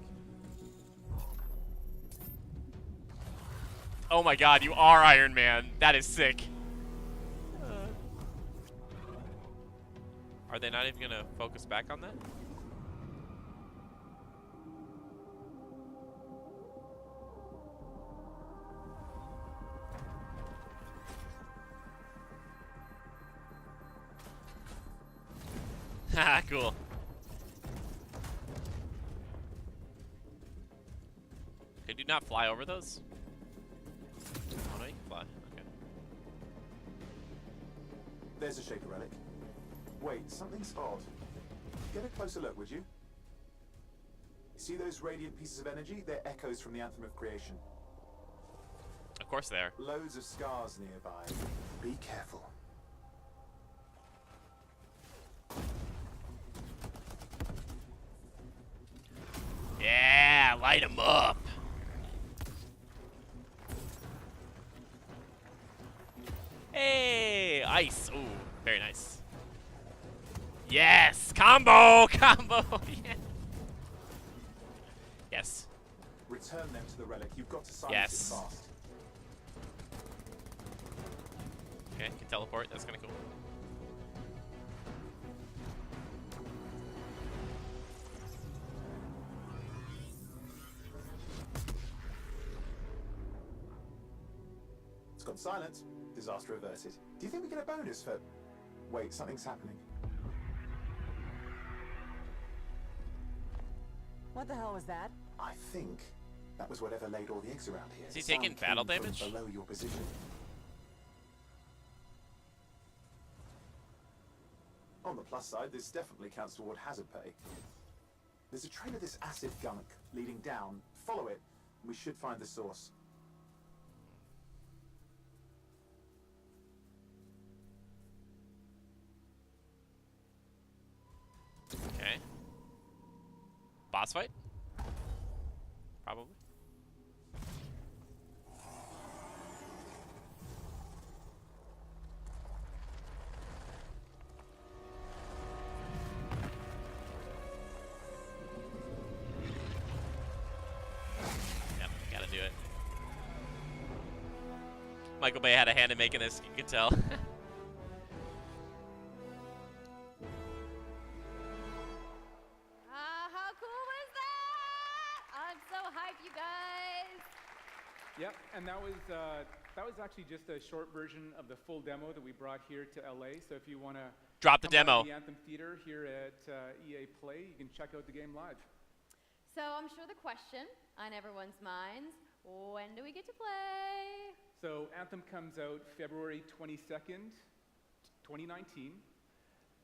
Oh my god, you are Iron Man. That is sick. Are they not even gonna focus back on that? Haha, cool. Could you not fly over those? Oh no, you can fly. Okay. There's a Shaper relic. Wait, something's odd. Get a closer look, would you? See those radiant pieces of energy? They're echoes from the Anthem of Creation. Of course they are. Loads of scars nearby. Be careful. Yeah, light them up. Hey, ice. Ooh, very nice. Yes, combo, combo. Yeah. Yes. Return them to the relic. You've got to silence Yes. it fast. Okay, can teleport. That's kind of cool. It's gone silent. Disaster averted. Do you think we get a bonus for... Wait, something's happening. What the hell was that? I think that was whatever laid all the eggs around here. Is he The sound taking battle came from damage? below your position. On the plus side, this definitely counts toward hazard pay. There's a trail of this acid gunk leading down. Follow it, and we should find the source. Okay. Boss fight? Probably. Yep, gotta do it. Michael Bay had a hand in making this, you can tell. How cool was that? I'm so hyped, you guys. Yep, and that was actually just a short version of the full demo that we brought here to LA. So if you want to Drop the demo. the Anthem Theater here at EA Play, you can check out the game live. So I'm sure the question on everyone's minds, when do we get to play? So Anthem comes out February 22nd, 2019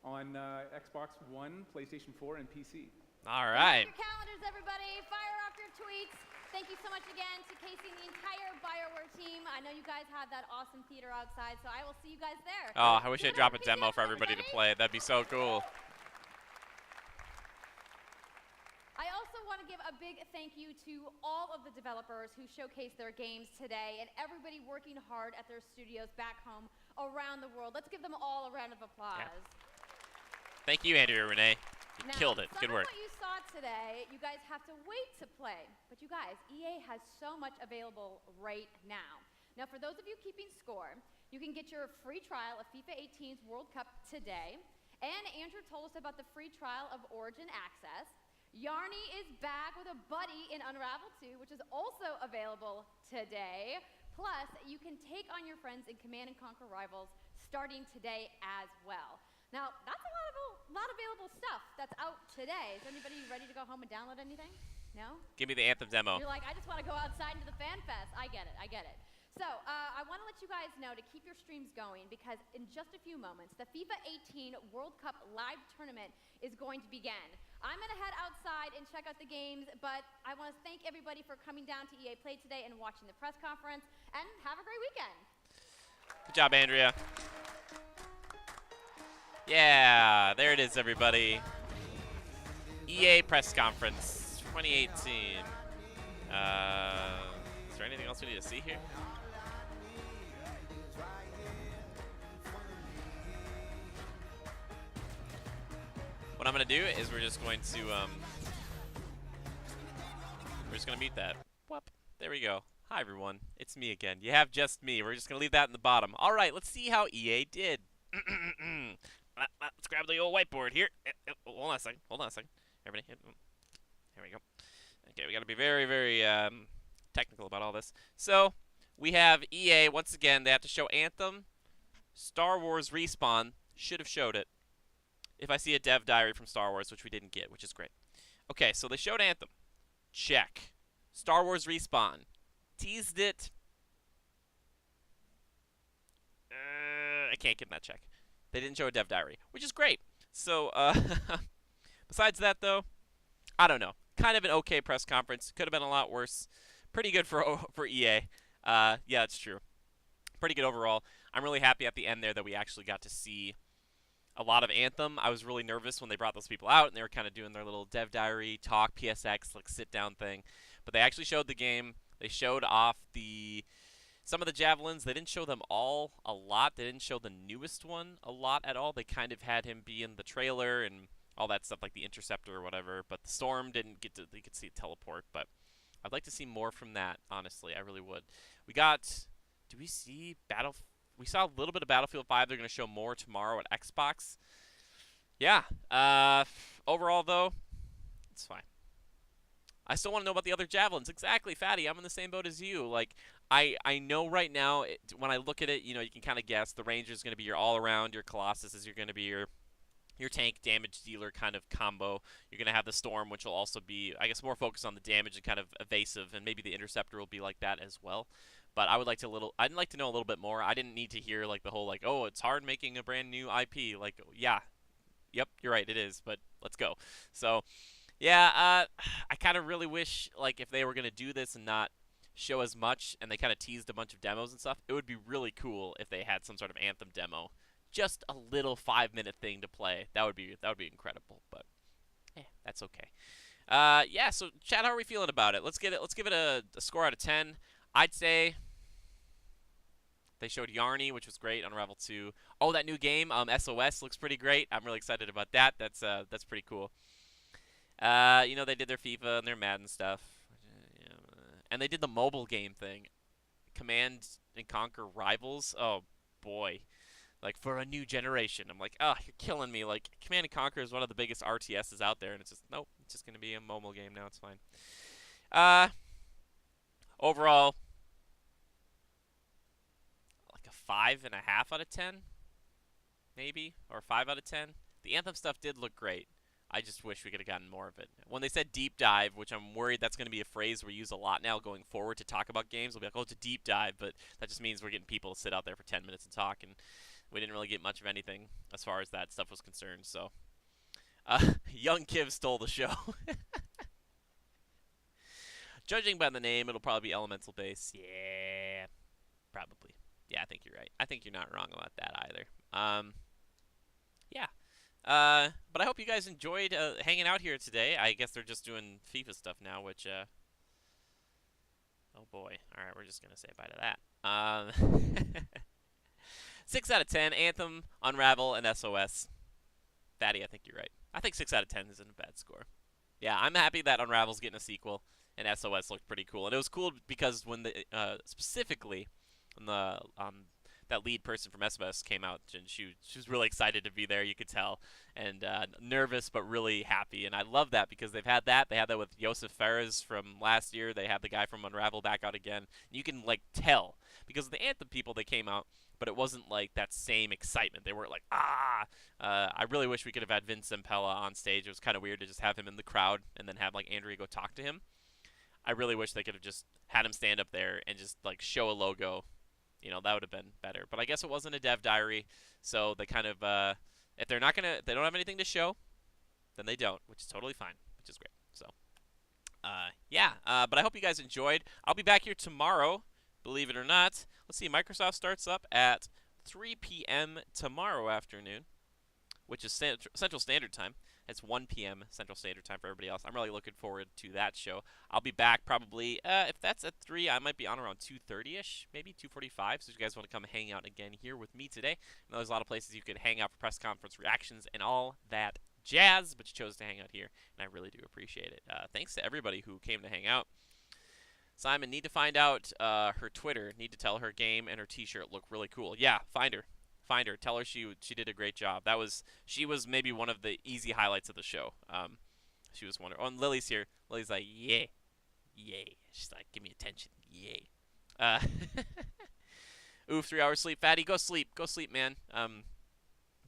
on Xbox One, PlayStation 4, and PC. All right. Mark your calendars, everybody. Fire off your tweets. Thank you so much again to Casey and the entire BioWare team. I know you guys have that awesome theater outside, so I will see you guys there. Oh, I wish I'd drop a demo for everybody to play. That'd be so cool. I also want to give a big thank you to all of the developers who showcased their games today and everybody working hard at their studios back home around the world. Let's give them all a round of applause. Yeah. Thank you, Andrea Renee. You Now, killed it. some Good work. of what you saw today, you guys have to wait to play. But you guys, EA has so much available right now. Now, for those of you keeping score, you can get your free trial of FIFA 18's World Cup today. And Andrew told us about the free trial of Origin Access. Yarny is back with a buddy in Unravel 2, which is also available today. Plus, you can take on your friends in Command & Conquer Rivals starting today as well. Now, that's a lot of available stuff that's out today. Is anybody ready to go home and download anything? No? Give me the Anthem demo. You're like, I just want to go outside into the fan fest. I get it. So, I want to let you guys know to keep your streams going because in just a few moments, the FIFA 18 World Cup live tournament is going to begin. I'm going to head outside and check out the games, but I want to thank everybody for coming down to EA Play today and watching the press conference, and have a great weekend. Good job, Andrea. Yeah, there it is, everybody. EA press conference 2018. Is there anything else we need to see here? What I'm gonna do is we're just going to mute that. Whoop. There we go. Hi everyone, it's me again. You have just me. We're just gonna leave that in the bottom. All right, let's see how EA did. Let's grab the old whiteboard here. Hold on a second. Everybody, here we go. Okay, we got to be very, very technical about all this. So we have EA once again. They have to show Anthem. Star Wars Respawn should have showed it. if I see a dev diary from Star Wars, which we didn't get, which is great. Okay, so they showed Anthem. Check. Star Wars Respawn. Teased it. I can't give them that check. They didn't show a dev diary, which is great. So, besides that, though, I don't know. Kind of an okay press conference. Could have been a lot worse. Pretty good for EA. Yeah, it's true. Pretty good overall. I'm really happy at the end there that we actually got to see a lot of Anthem. I was really nervous when they brought those people out, and they were kind of doing their little dev diary, talk, PSX, like sit-down thing. But they actually showed the game. They showed off some of the Javelins. They didn't show them all a lot. They didn't show the newest one a lot at all. They kind of had him be in the trailer and all that stuff, like the Interceptor or whatever. But the Storm didn't get to, you could see it teleport. But I'd like to see more from that, honestly. I really would. We got, do we see we saw a little bit of Battlefield 5. They're going to show more tomorrow at Xbox. Yeah. Overall, though, it's fine. I still want to know about the other Javelins. Exactly, Fatty. I'm in the same boat as you. Like, I know right now, when I look at it, you know, you can kind of guess the Ranger is going to be your all-around. Your Colossus is going to be your tank damage dealer kind of combo. You're going to have the Storm, which will also be, I guess, more focused on the damage and kind of evasive, and maybe the Interceptor will be like that as well. But I'd like to know a little bit more. I didn't need to hear like the whole like, oh, it's hard making a brand new IP. Like, yeah, yep, you're right, it is. But let's go. So, yeah, I kind of really wish like if they were gonna do this and not show as much, and they kind of teased a bunch of demos and stuff. It would be really cool if they had some sort of Anthem demo, just a little 5-minute thing to play. That would be incredible. But that's okay. Yeah. So, Chad, how are we feeling about it? Let's give it a score out of 10. I'd say they showed Yarny, which was great, Unravel 2. Oh, that new game, SOS, looks pretty great. I'm really excited about that. That's pretty cool. You know, they did their FIFA and their Madden stuff. And they did the mobile game thing. Command and Conquer Rivals. Oh, boy. Like, for a new generation. I'm like, oh, you're killing me. Like, Command and Conquer is one of the biggest RTSs out there, and it's just, nope, it's just going to be a mobile game now. It's fine. Overall, like a 5.5 out of 10, maybe, or 5 out of 10. The Anthem stuff did look great. I just wish we could have gotten more of it. When they said deep dive, which I'm worried that's going to be a phrase we use a lot now going forward to talk about games, we'll be like, oh, it's a deep dive, but that just means we're getting people to sit out there for 10 minutes and talk, and we didn't really get much of anything as far as that stuff was concerned. So, Young Kiv stole the show. Judging by the name, it'll probably be Elemental Base. Yeah, probably. Yeah, I think you're right. I think you're not wrong about that either. Yeah. But I hope you guys enjoyed hanging out here today. I guess they're just doing FIFA stuff now, which, oh boy. All right, we're just going to say bye to that. 6 out of 10, Anthem, Unravel, and SOS. Fatty, I think you're right. I think 6 out of 10 isn't a bad score. Yeah, I'm happy that Unravel's getting a sequel. And SOS looked pretty cool, and it was cool because when the specifically when the that lead person from SOS came out, and she was really excited to be there. You could tell, and nervous but really happy. And I love that because they've had that. They had that with Josef Fares from last year. They had the guy from Unravel back out again. You can like tell because of the Anthem people they came out, but it wasn't like that same excitement. They weren't like I really wish we could have had Vince Zampella on stage. It was kind of weird to just have him in the crowd and then have like Andrea go talk to him. I really wish they could have just had him stand up there and just like show a logo. You know, that would have been better. But I guess it wasn't a dev diary, so they kind of if they don't have anything to show, then they don't, which is totally fine, which is great. So yeah, but I hope you guys enjoyed. I'll be back here tomorrow, believe it or not. Let's see, Microsoft starts up at 3 p.m. tomorrow afternoon, which is Central Standard Time. It's 1 p.m. Central Standard Time for everybody else. I'm really looking forward to that show. I'll be back probably, if that's at 3, I might be on around 2:30ish, maybe 2:45. So if you guys want to come hang out again here with me today, I know there's a lot of places you could hang out for press conference reactions and all that jazz, but you chose to hang out here, and I really do appreciate it. Thanks to everybody who came to hang out. Simon, need to find out her Twitter. Need to tell her game and her T-shirt look really cool. Yeah, find her. Find her. Tell her she did a great job. She was maybe one of the easy highlights of the show. She was wonderful. Oh, and Lily's here. Lily's like, yay. She's like, give me attention. Yay. Oof, 3 hours sleep. Fatty, go sleep. Go sleep, man.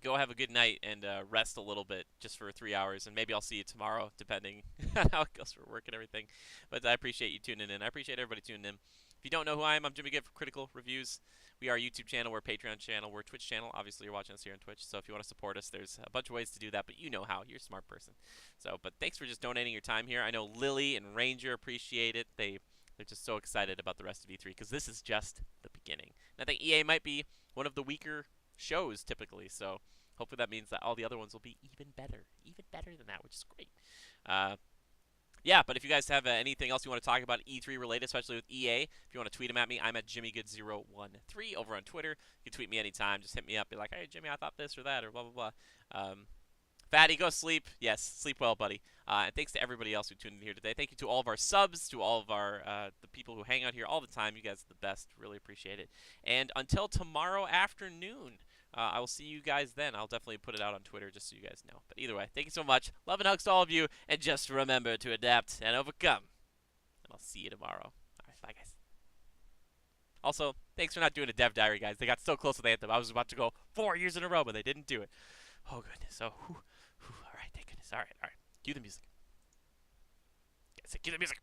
go have a good night and rest a little bit just for 3 hours, and maybe I'll see you tomorrow, depending on how it goes for work and everything. But I appreciate you tuning in. I appreciate everybody tuning in. If you don't know who I am, I'm Jimmy Good for Critical Reviews. We are a YouTube channel, we're a Patreon channel, we're a Twitch channel. Obviously, you're watching us here on Twitch, so if you want to support us, there's a bunch of ways to do that, but you know how. You're a smart person. So, but thanks for just donating your time here. I know Lily and Ranger appreciate it. They're just so excited about the rest of E3 because this is just the beginning. And I think EA might be one of the weaker shows typically, so hopefully that means that all the other ones will be even better than that, which is great. Yeah, but if you guys have anything else you want to talk about E3 related, especially with EA, if you want to tweet them at me, I'm at JimmyGood013 over on Twitter. You can tweet me anytime. Just hit me up. Be like, hey, Jimmy, I thought this or that or blah, blah, blah. Fatty, go sleep. Yes, sleep well, buddy. And thanks to everybody else who tuned in here today. Thank you to all of our subs, to all of our the people who hang out here all the time. You guys are the best. Really appreciate it. And until tomorrow afternoon, I will see you guys then. I'll definitely put it out on Twitter just so you guys know. But either way, thank you so much. Love and hugs to all of you. And just remember to adapt and overcome. And I'll see you tomorrow. All right, bye, guys. Also, thanks for not doing a dev diary, guys. They got so close with Anthem. I was about to go 4 years in a row, but they didn't do it. Oh, goodness. Oh, all right, thank goodness. All right. Cue the music. Cue the music.